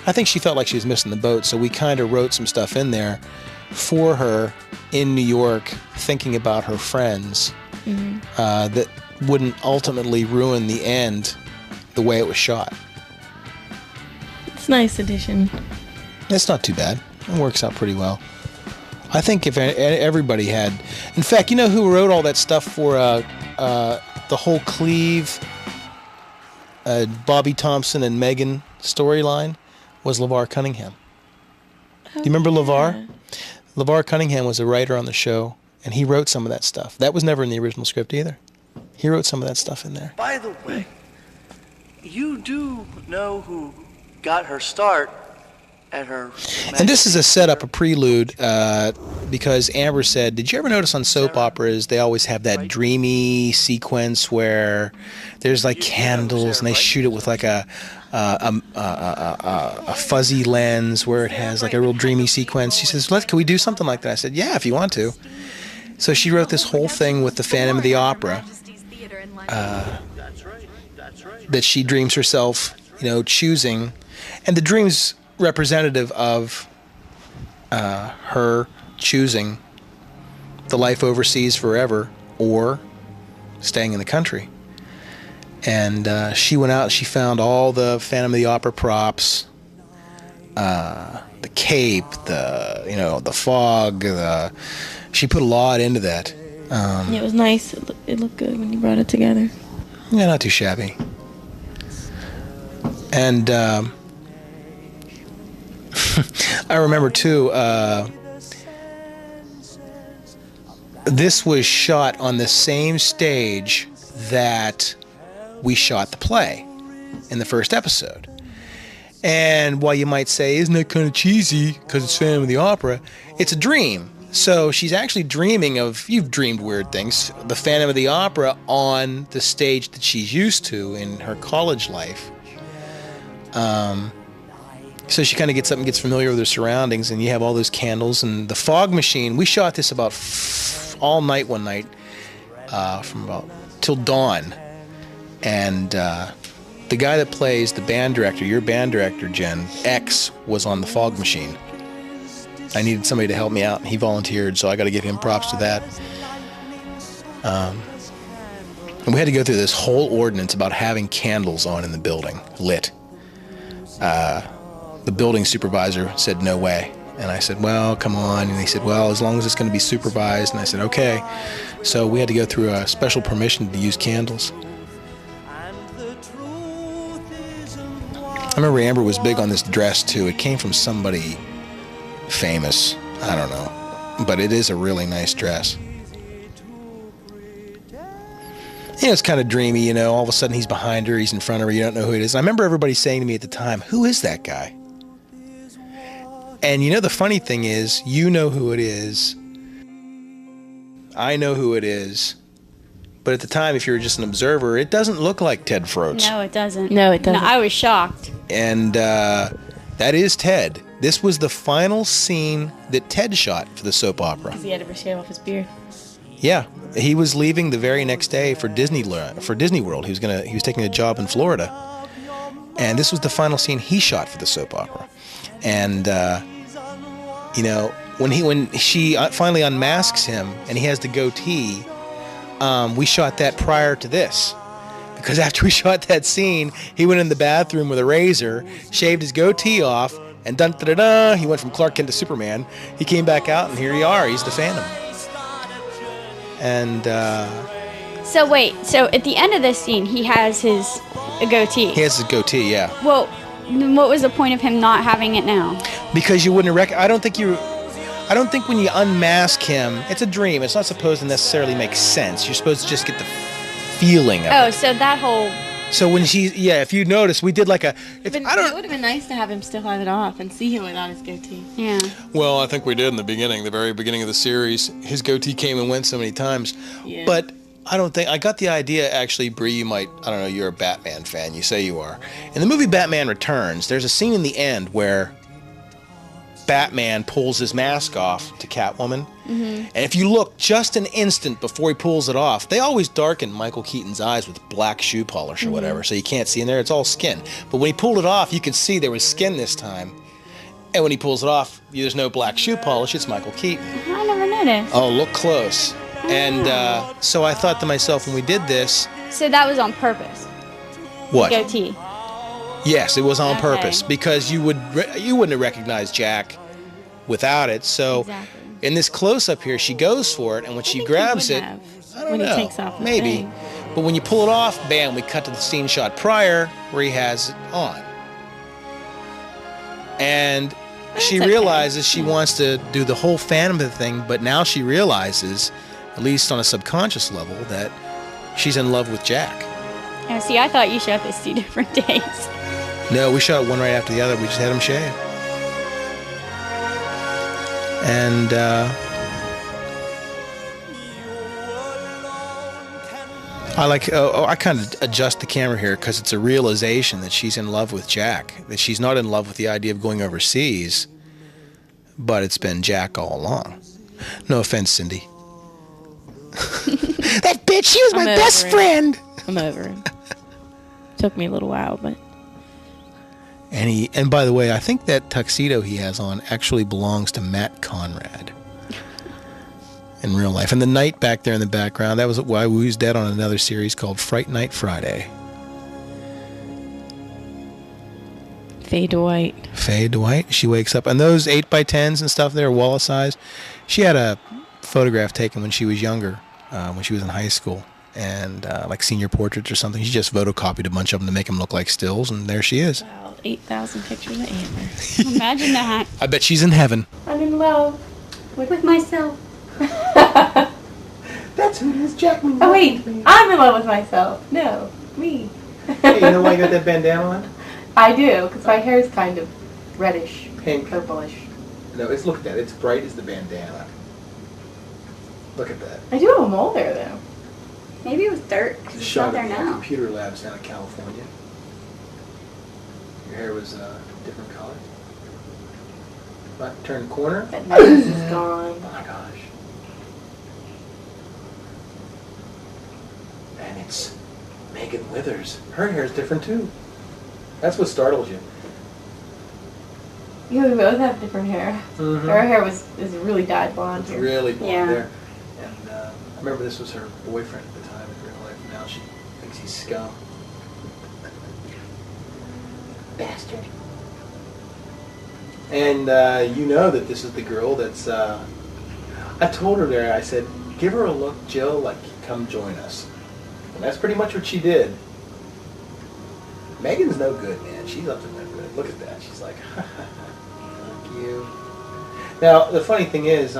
Speaker 1: I think she felt like she was missing the boat, so we kind of wrote some stuff in there for her in New York, thinking about her friends, that wouldn't ultimately ruin the end the way it was shot.
Speaker 4: It's a nice addition.
Speaker 1: It's not too bad. It works out pretty well. I think if everybody had... In fact, you know who wrote all that stuff for the whole Cleve, Bobby Thompson and Megan storyline? Was LeVar Cunningham. Do you remember LeVar? LeVar Cunningham was a writer on the show, and he wrote some of that stuff. That was never in the original script either. He wrote some of that stuff in there.
Speaker 10: By the way, you do know who got her start at her...
Speaker 1: And this is a setup, a prelude, because Amber said, did you ever notice on soap operas, they always have that dreamy sequence where there's like candles, and they shoot it with like a fuzzy lens where it has like a real dreamy sequence. She says, can we do something like that? I said, yeah, if you want to. So she wrote this whole thing with the Phantom of the Opera that she dreams herself, choosing. And the dream's representative of her choosing the life overseas forever or staying in the country. And she went out and she found all the Phantom of the Opera props, the cape, the fog. She put a lot into that.
Speaker 4: It was nice. It looked good when you brought it together.
Speaker 1: Yeah, not too shabby. And I remember too, this was shot on the same stage that we shot the play in the first episode. And while you might say, isn't that kind of cheesy because it's Phantom of the Opera, it's a dream. So she's actually dreaming of, you've dreamed weird things, the Phantom of the Opera on the stage that she's used to in her college life. So she kind of gets up and gets familiar with her surroundings, and you have all those candles and the fog machine. We shot this about all night one night, from about till dawn. And the guy that plays the band director, your band director, Jen, X, was on the fog machine. I needed somebody to help me out, and he volunteered, so I got to give him props to that. And we had to go through this whole ordinance about having candles on in the building, lit. The building supervisor said, no way. And I said, well, come on. And he said, well, as long as it's going to be supervised. And I said, okay. So we had to go through a special permission to use candles. I remember Amber was big on this dress, too. It came from somebody famous. I don't know. But it is a really nice dress. It's kind of dreamy, all of a sudden he's behind her, he's in front of her, you don't know who it is. And I remember everybody saying to me at the time, who is that guy? And the funny thing is, you know who it is. I know who it is. But at the time, if you were just an observer, it doesn't look like Ted Froats.
Speaker 3: No, it doesn't.
Speaker 4: No, it doesn't.
Speaker 3: No, I was shocked.
Speaker 1: And that is Ted. This was the final scene that Ted shot for the soap opera.
Speaker 4: Because he had to shave off his beard.
Speaker 1: Yeah, he was leaving the very next day for Disney World. He was taking a job in Florida, and this was the final scene he shot for the soap opera. And when she finally unmasks him and he has the goatee, we shot that prior to this, because after we shot that scene, he went in the bathroom with a razor, shaved his goatee off, and dun-da-da-da, he went from Clark Kent to Superman. He came back out, and here you are. He's the Phantom. And
Speaker 3: so wait, so at the end of this scene, he has his goatee.
Speaker 1: He has his goatee, yeah.
Speaker 3: Well, what was the point of him not having it now?
Speaker 1: Because you wouldn't I don't think when you unmask him, it's a dream. It's not supposed to necessarily make sense. You're supposed to just get the feeling of it.
Speaker 3: Oh, so that whole...
Speaker 1: So when if you notice, we did like a...
Speaker 4: It would have been nice to have him still have it off and see him without his goatee.
Speaker 3: Yeah.
Speaker 1: Well, I think we did in the very beginning of the series. His goatee came and went so many times. Yeah. But I don't think... I got the idea, actually, Bree, you might... I don't know, you're a Batman fan. You say you are. In the movie Batman Returns, there's a scene in the end where Batman pulls his mask off to Catwoman. And if you look just an instant before he pulls it off, they always darken Michael Keaton's eyes with black shoe polish or whatever, so you can't see in there. It's all skin. But when he pulled it off, you could see there was skin this time. And when he pulls it off, there's no black shoe polish. It's Michael Keaton.
Speaker 3: I never noticed.
Speaker 1: Oh, look close. And so I thought to myself when we did this...
Speaker 3: So that was on purpose?
Speaker 1: What?
Speaker 3: Goatee.
Speaker 1: Yes, it was on purpose because you wouldn't have recognized Jack without it. So in this close-up here, she goes for it, and when she grabs it... I don't know.
Speaker 4: He takes off the
Speaker 1: maybe.
Speaker 4: thing.
Speaker 1: But when you pull it off, bam, we cut to the scene shot prior where he has it on. And she realizes she wants to do the whole Phantom thing, but now she realizes, at least on a subconscious level, that she's in love with Jack.
Speaker 3: Oh, see, I thought you shot this 2 different days.
Speaker 1: No, we shot one right after the other. We just had him shave. And I kind of adjust the camera here because it's a realization that she's in love with Jack, that she's not in love with the idea of going overseas, but it's been Jack all along. No offense, Cindy. That bitch, she was my best friend.
Speaker 4: I'm over it. Took me a little while, but...
Speaker 1: And by the way, I think that tuxedo he has on actually belongs to Matt Conrad in real life. And the knight back there in the background, that was why we was dead on another series called Fright Night Friday.
Speaker 4: Faye Dwight.
Speaker 1: Faye Dwight. She wakes up. And those 8x10s and stuff there, Wallace size, she had a photograph taken when she was younger, when she was in high school. And like senior portraits or something. She just photocopied a bunch of them to make them look like stills, and there she is.
Speaker 4: Wow, 8,000 pictures of Amber.
Speaker 3: Imagine that.
Speaker 1: I bet she's in heaven.
Speaker 4: I'm in love
Speaker 3: with myself.
Speaker 1: That's who it is, Jackman.
Speaker 4: Oh wait, I'm in love with myself. No, me.
Speaker 1: Hey, you know why you got that bandana on?
Speaker 4: I do, because my hair is kind of reddish,
Speaker 1: pink,
Speaker 4: purplish.
Speaker 1: No, look at that. It's bright as the bandana. Look at that.
Speaker 4: I do have a mole there though.
Speaker 3: Maybe it was dirt, because it's not there now.
Speaker 1: Computer labs down in California. Your hair was a different color. But turn the corner.
Speaker 4: That nose is gone.
Speaker 1: Oh my gosh. And it's Megan Withers. Her hair is different too. That's what startles you.
Speaker 4: Yeah, we both have different hair.
Speaker 1: Mm-hmm.
Speaker 4: Her hair is really dyed blonde.
Speaker 1: It's
Speaker 4: here.
Speaker 1: really blonde there. And I remember this was her boyfriend at the time in real life. Now she thinks he's scum. Bastard. And you know that this is the girl that's... I told her there, I said, give her a look, Jill, like, come join us. And that's pretty much what she did. Megan's no good, man. She's up to no good. Look at that. She's like, fuck you. Now, the funny thing is,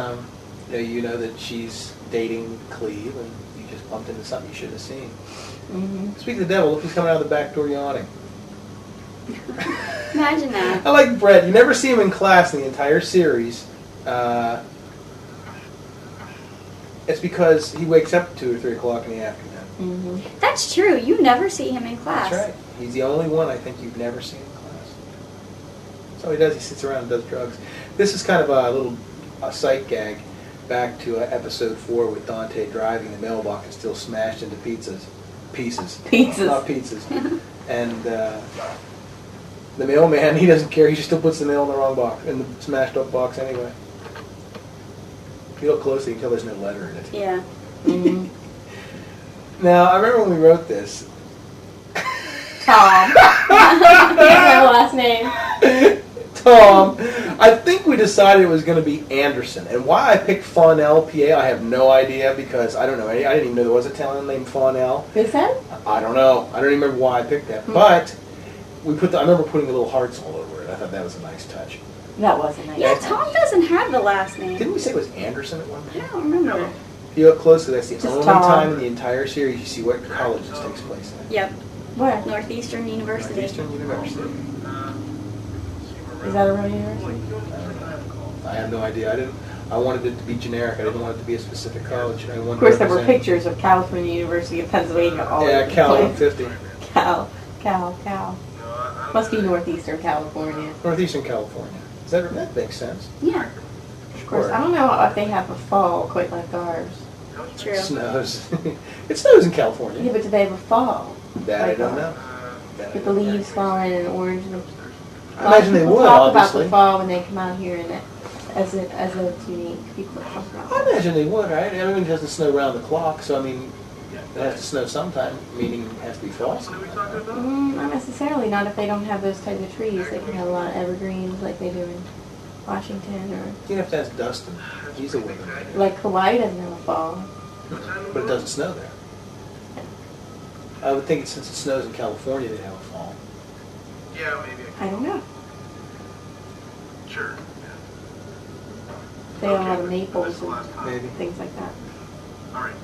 Speaker 1: you know that she's dating Cleve, and you just bumped into something you shouldn't have seen.
Speaker 4: Mm-hmm.
Speaker 1: Speak of the devil, look who's coming out of the back door yawning.
Speaker 3: Imagine that.
Speaker 1: I like Brett. You never see him in class in the entire series. It's because he wakes up at 2 or 3 o'clock in the afternoon.
Speaker 4: Mm-hmm.
Speaker 3: That's true. You never see him in class.
Speaker 1: That's right. He's the only one I think you've never seen in class. That's all he does. He sits around and does drugs. This is kind of a little sight gag back to episode 4 with Dante driving. The mailbox is still smashed into pieces. Not pizzas. And the mailman, he doesn't care. He just still puts the mail in the wrong box, in the smashed up box anyway. If you look closely, you can tell there's no letter in it.
Speaker 3: Yeah.
Speaker 4: Mm-hmm.
Speaker 1: Now, I remember when we wrote this.
Speaker 4: Tom. Here's my last name.
Speaker 1: Tom. I think we decided it was going to be Anderson. And why I picked Fawnell, PA, I have no idea because I don't know. I didn't even know there was a town named Fawnell.
Speaker 4: Is that?
Speaker 1: I don't know. I don't even remember why I picked that. But we put I remember putting the little hearts all over it. I thought that was a nice touch.
Speaker 4: That was a nice
Speaker 3: Yeah,
Speaker 4: touch.
Speaker 3: Tom doesn't have the last name.
Speaker 1: Didn't we say it was Anderson at one point?
Speaker 3: I don't remember.
Speaker 1: If you look closely, that's the
Speaker 4: Just
Speaker 1: only
Speaker 4: Tom.
Speaker 1: time in the entire series you see what college this takes place in.
Speaker 3: Yep.
Speaker 4: Where?
Speaker 3: Northeastern University.
Speaker 1: Northeastern University.
Speaker 4: Is that a real university?
Speaker 1: I have no idea. I wanted it to be generic. I didn't want it to be a specific college. I wanted
Speaker 4: Of course,
Speaker 1: to
Speaker 4: there were
Speaker 1: represent-
Speaker 4: pictures of California University of Pennsylvania all over
Speaker 1: Yeah,
Speaker 4: the
Speaker 1: Cal
Speaker 4: place.
Speaker 1: 50.
Speaker 4: Cal. Must be Northeastern California.
Speaker 1: Northeastern California. That makes sense.
Speaker 3: Yeah.
Speaker 4: Of course, I don't know if they have a fall quite like ours.
Speaker 3: True.
Speaker 1: It snows. It snows in California.
Speaker 4: Yeah, but do they have a fall?
Speaker 1: That
Speaker 4: like
Speaker 1: I don't know.
Speaker 4: With the leaves falling and orange. And
Speaker 1: I imagine they would,
Speaker 4: talk
Speaker 1: obviously.
Speaker 4: about the fall when they come out here and as it's unique. People are talking about
Speaker 1: I imagine they would, right? I mean, it doesn't snow around the clock, so I mean, it has to snow sometime, meaning it has to be fall.
Speaker 4: Not necessarily. Not if they don't have those types of trees. They can have a lot of evergreens like they do in Washington or.
Speaker 1: Even if that's Dustin, he's a weatherman.
Speaker 4: Like Hawaii doesn't have a fall.
Speaker 1: But it doesn't snow there. I would think since it snows in California, they'd have a fall.
Speaker 8: Yeah, maybe.
Speaker 4: I don't know.
Speaker 8: Sure.
Speaker 4: They have a lot of maples and
Speaker 1: Maybe.
Speaker 4: things like that.
Speaker 8: All right.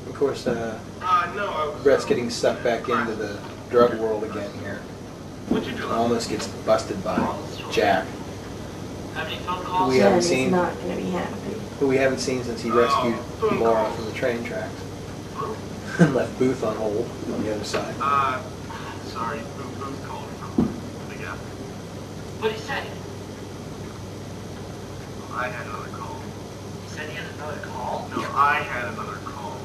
Speaker 1: Of course,
Speaker 8: No, I was.
Speaker 1: Brett's getting sucked back into the drug world again here.
Speaker 8: What'd you do?
Speaker 1: Almost gets busted by Jack,
Speaker 6: Have any phone
Speaker 1: who
Speaker 6: calls?
Speaker 1: we haven't
Speaker 4: Jen is
Speaker 1: seen.
Speaker 4: not going to be happy.
Speaker 1: Who we haven't seen since he rescued Laura from the train tracks and left Booth on hold on the other side.
Speaker 8: Sorry, Booth called from Big Apple.
Speaker 6: What'd he say?
Speaker 8: I had another call.
Speaker 6: He said he had another call?
Speaker 8: No, I had another call.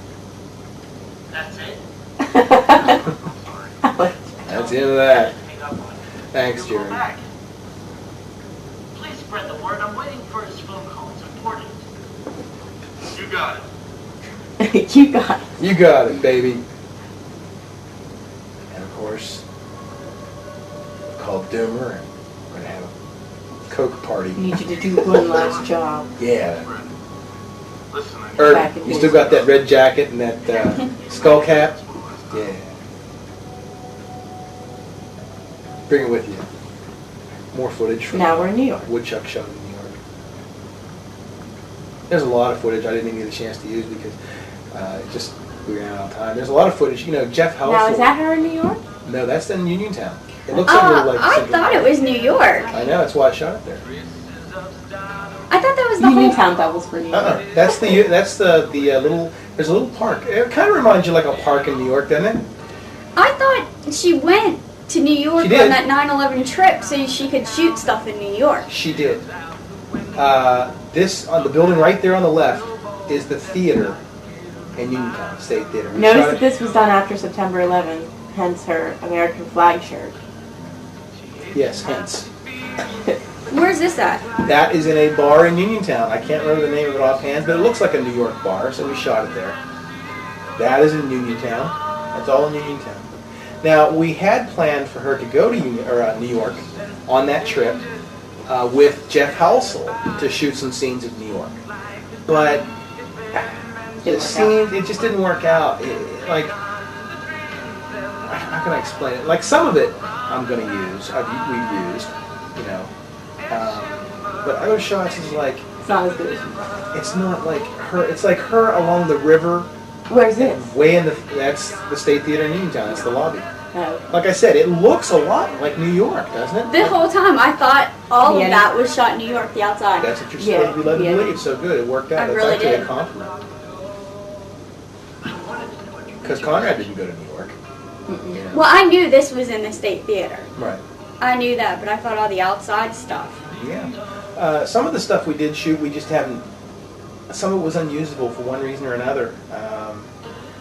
Speaker 6: That's it?
Speaker 8: I'm sorry.
Speaker 1: That's the end of that.
Speaker 6: Hang up on you.
Speaker 1: Thanks,
Speaker 6: You'll call
Speaker 1: Jerry.
Speaker 6: back. Please spread the word. I'm waiting for his phone call. It's important.
Speaker 8: You got it.
Speaker 4: You got it.
Speaker 1: You got it, baby. And of course, called Doomer, and we're gonna have a Coke party.
Speaker 4: I need you to do one last job.
Speaker 1: Yeah.
Speaker 8: Listen,
Speaker 1: You still got that red jacket and that skull cap? Yeah. Bring it with you. More footage from
Speaker 4: Now we're in New York.
Speaker 1: Woodchuck shot in New York. There's a lot of footage I didn't even get a chance to use because we ran out of time. There's a lot of footage. You know, Jeff Household.
Speaker 4: Now, is that her in New York?
Speaker 1: No, that's in Uniontown. It looks like we're like.
Speaker 3: I
Speaker 1: Central
Speaker 3: thought it
Speaker 1: Park.
Speaker 3: was New York.
Speaker 1: I know, that's why I shot it there.
Speaker 3: I thought that was the whole.
Speaker 4: Uniontown doubles for New York.
Speaker 1: That's the little. There's a little park. It kind of reminds you like a park in New York, doesn't it?
Speaker 3: I thought she went to New York
Speaker 1: She did.
Speaker 3: on that 9/11 trip so she could shoot stuff in New York.
Speaker 1: She did. This on the building right there on the left is the theater in Uniontown, State Theater. We
Speaker 4: Notice
Speaker 1: shot
Speaker 4: that this was done after September 11th, hence her American flag shirt.
Speaker 1: Yes, hence.
Speaker 3: Where's this at?
Speaker 1: That is in a bar in Uniontown. I can't remember the name of it offhand, but it looks like a New York bar, so we shot it there. That is in Uniontown. That's all in Uniontown. Now, we had planned for her to go to New York on that trip with Jeff Household to shoot some scenes of New York. But the scene, it just didn't work out. Like, how can I explain it? Like, some of it I'm going to use, we've used, you know. But other shots is like...
Speaker 4: It's not as good as
Speaker 1: It's not like her, it's like her along the river.
Speaker 4: Where's this?
Speaker 1: Way in that's the State Theater in Uniontown. That's the lobby.
Speaker 4: Oh.
Speaker 1: Like I said, it looks a lot like New York, doesn't it?
Speaker 3: The whole time I thought all
Speaker 4: Yeah.
Speaker 3: of that was shot in New York, the outside.
Speaker 1: That's what you're supposed to be led to
Speaker 4: Yeah.
Speaker 1: believe. So good, it worked out.
Speaker 3: I
Speaker 1: That's
Speaker 3: really
Speaker 1: actually
Speaker 3: did.
Speaker 1: a compliment. Because Conrad didn't go to New York. Yeah.
Speaker 3: Well, I knew this was in the State Theater.
Speaker 1: Right.
Speaker 3: I knew that, but I thought all the outside stuff.
Speaker 1: Yeah. Some of the stuff we did shoot, we just haven't. Some of it was unusable for one reason or another.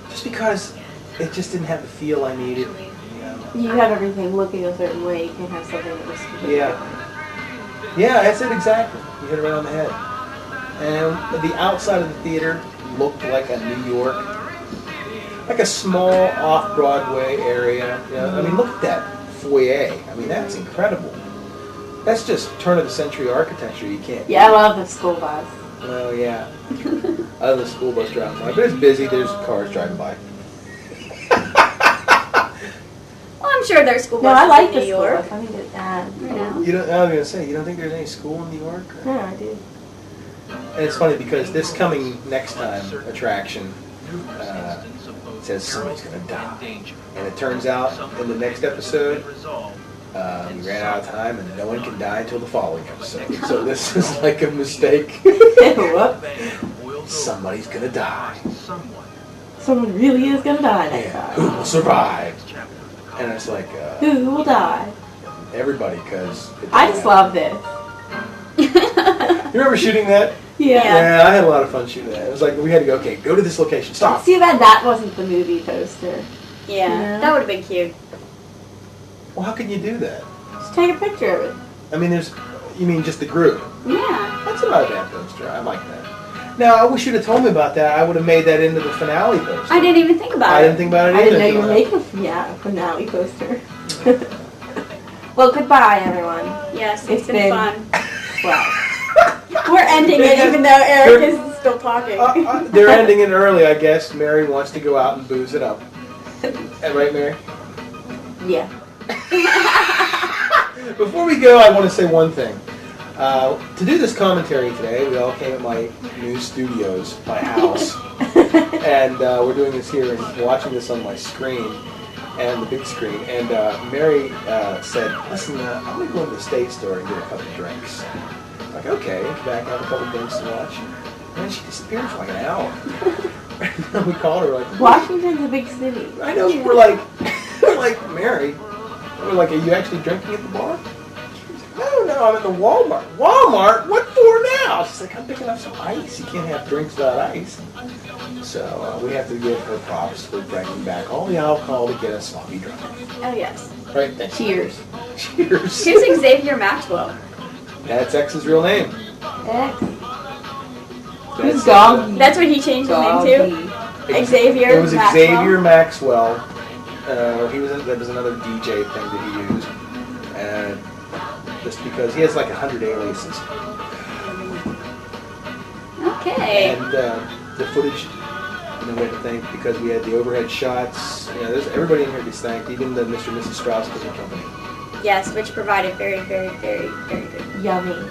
Speaker 1: Just because it just didn't have the feel I needed. You know.
Speaker 4: You have everything looking a certain way. You can have something that was completely
Speaker 1: Yeah. Yeah, that's it exactly. You hit it right on the head. And the outside of the theater looked like a New York, like a small off-Broadway area. You know, I mean, look at that foyer. I mean, that's incredible. That's just turn-of-the-century architecture. You can't.
Speaker 4: Yeah, I love the school bus.
Speaker 1: Well, yeah. Other than the school bus driving by, but it's busy. There's cars driving by.
Speaker 3: Well, I'm sure there's school
Speaker 4: No,
Speaker 3: buses
Speaker 4: I like
Speaker 3: in
Speaker 4: the
Speaker 3: New
Speaker 4: school
Speaker 3: York.
Speaker 4: bus. I think it's bad.
Speaker 3: You know.
Speaker 1: You don't. I was gonna say, you don't think there's any school in New York? Or?
Speaker 4: No, I do.
Speaker 1: And it's funny because this coming next time attraction says somebody's going to die. And it turns out in the next episode, we ran out of time and no one can die until the following episode. So this is like a mistake. Somebody's going to die.
Speaker 4: Someone really is going to die next
Speaker 1: Yeah.
Speaker 4: time.
Speaker 1: Who will survive? And it's like,
Speaker 4: who will die?
Speaker 1: everybody, because...
Speaker 4: I just love this.
Speaker 1: You remember shooting that?
Speaker 4: Yeah.
Speaker 1: Yeah, I had a lot of fun shooting that. It was like, we had to go, okay, go to this location, stop.
Speaker 4: See that wasn't the movie poster.
Speaker 3: Yeah, that would have been cute.
Speaker 1: Well, how can you do that?
Speaker 4: Just take a picture of it.
Speaker 1: I mean, you mean just the group?
Speaker 3: Yeah.
Speaker 1: That's not a bad poster. I like that. Now, I wish you'd have told me about that. I would have made that into the finale poster.
Speaker 3: I didn't even think about it.
Speaker 1: I didn't think about it either.
Speaker 4: I didn't know you were making a finale poster. Well, goodbye, everyone.
Speaker 3: Yes, it's been fun.
Speaker 4: Well, we're ending it even though Erik is still talking.
Speaker 1: They're ending it early, I guess. Mary wants to go out and booze it up. Right, Mary?
Speaker 4: Yeah.
Speaker 1: Before we go, I want to say one thing. To do this commentary today, we all came at my new studios, my house, and we're doing this here and watching this on my screen, and the big screen, and Mary said, listen, I'm going to go into the State store and get a couple of drinks. I'm like, okay, come back, have a couple of drinks to watch. And then she disappeared for like an hour. And we called her like,
Speaker 4: Washington's a big city.
Speaker 1: I know, we're like, Mary, we're like, are you actually drinking at the bar? No, I'm in the Walmart. Walmart? What for now? She's like, I'm picking up some ice. You can't have drinks without ice. So we have to give her props for bringing back all the alcohol to get us sloppy drunk.
Speaker 3: Oh, yes.
Speaker 1: Right? Thanks.
Speaker 3: Cheers.
Speaker 1: Cheers.
Speaker 3: Here's Xavier Maxwell.
Speaker 1: That's X's real name.
Speaker 4: X.
Speaker 1: That's
Speaker 4: Doggy.
Speaker 3: That's what he changed his name to? Xavier
Speaker 1: It was
Speaker 3: Maxwell.
Speaker 1: Xavier Maxwell. That was another DJ thing that he used. And just because he has like 100 aliases.
Speaker 3: Okay.
Speaker 1: And the footage, we had to thank because we had the overhead shots. There's everybody in here gets thanked, even the Mr. and Mrs. Sprowls Cooking Company.
Speaker 3: Yes, which provided very, very, very, very good.
Speaker 4: Yummy.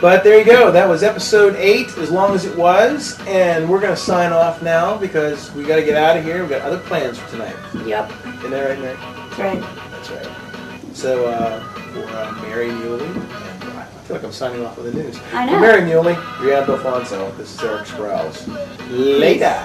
Speaker 1: But there you go. That was episode 8, as long as it was. And we're going to sign off now because we got to get out of here. We've got other plans for tonight.
Speaker 3: Yep.
Speaker 1: Isn't that right, Mary?
Speaker 4: That's right.
Speaker 1: That's right. So, for Mary Muhly, and I feel like I'm signing off with the news.
Speaker 3: I know.
Speaker 1: For Mary Muhly, Brianne Dalphonso, this is Erik Sprowls. Later.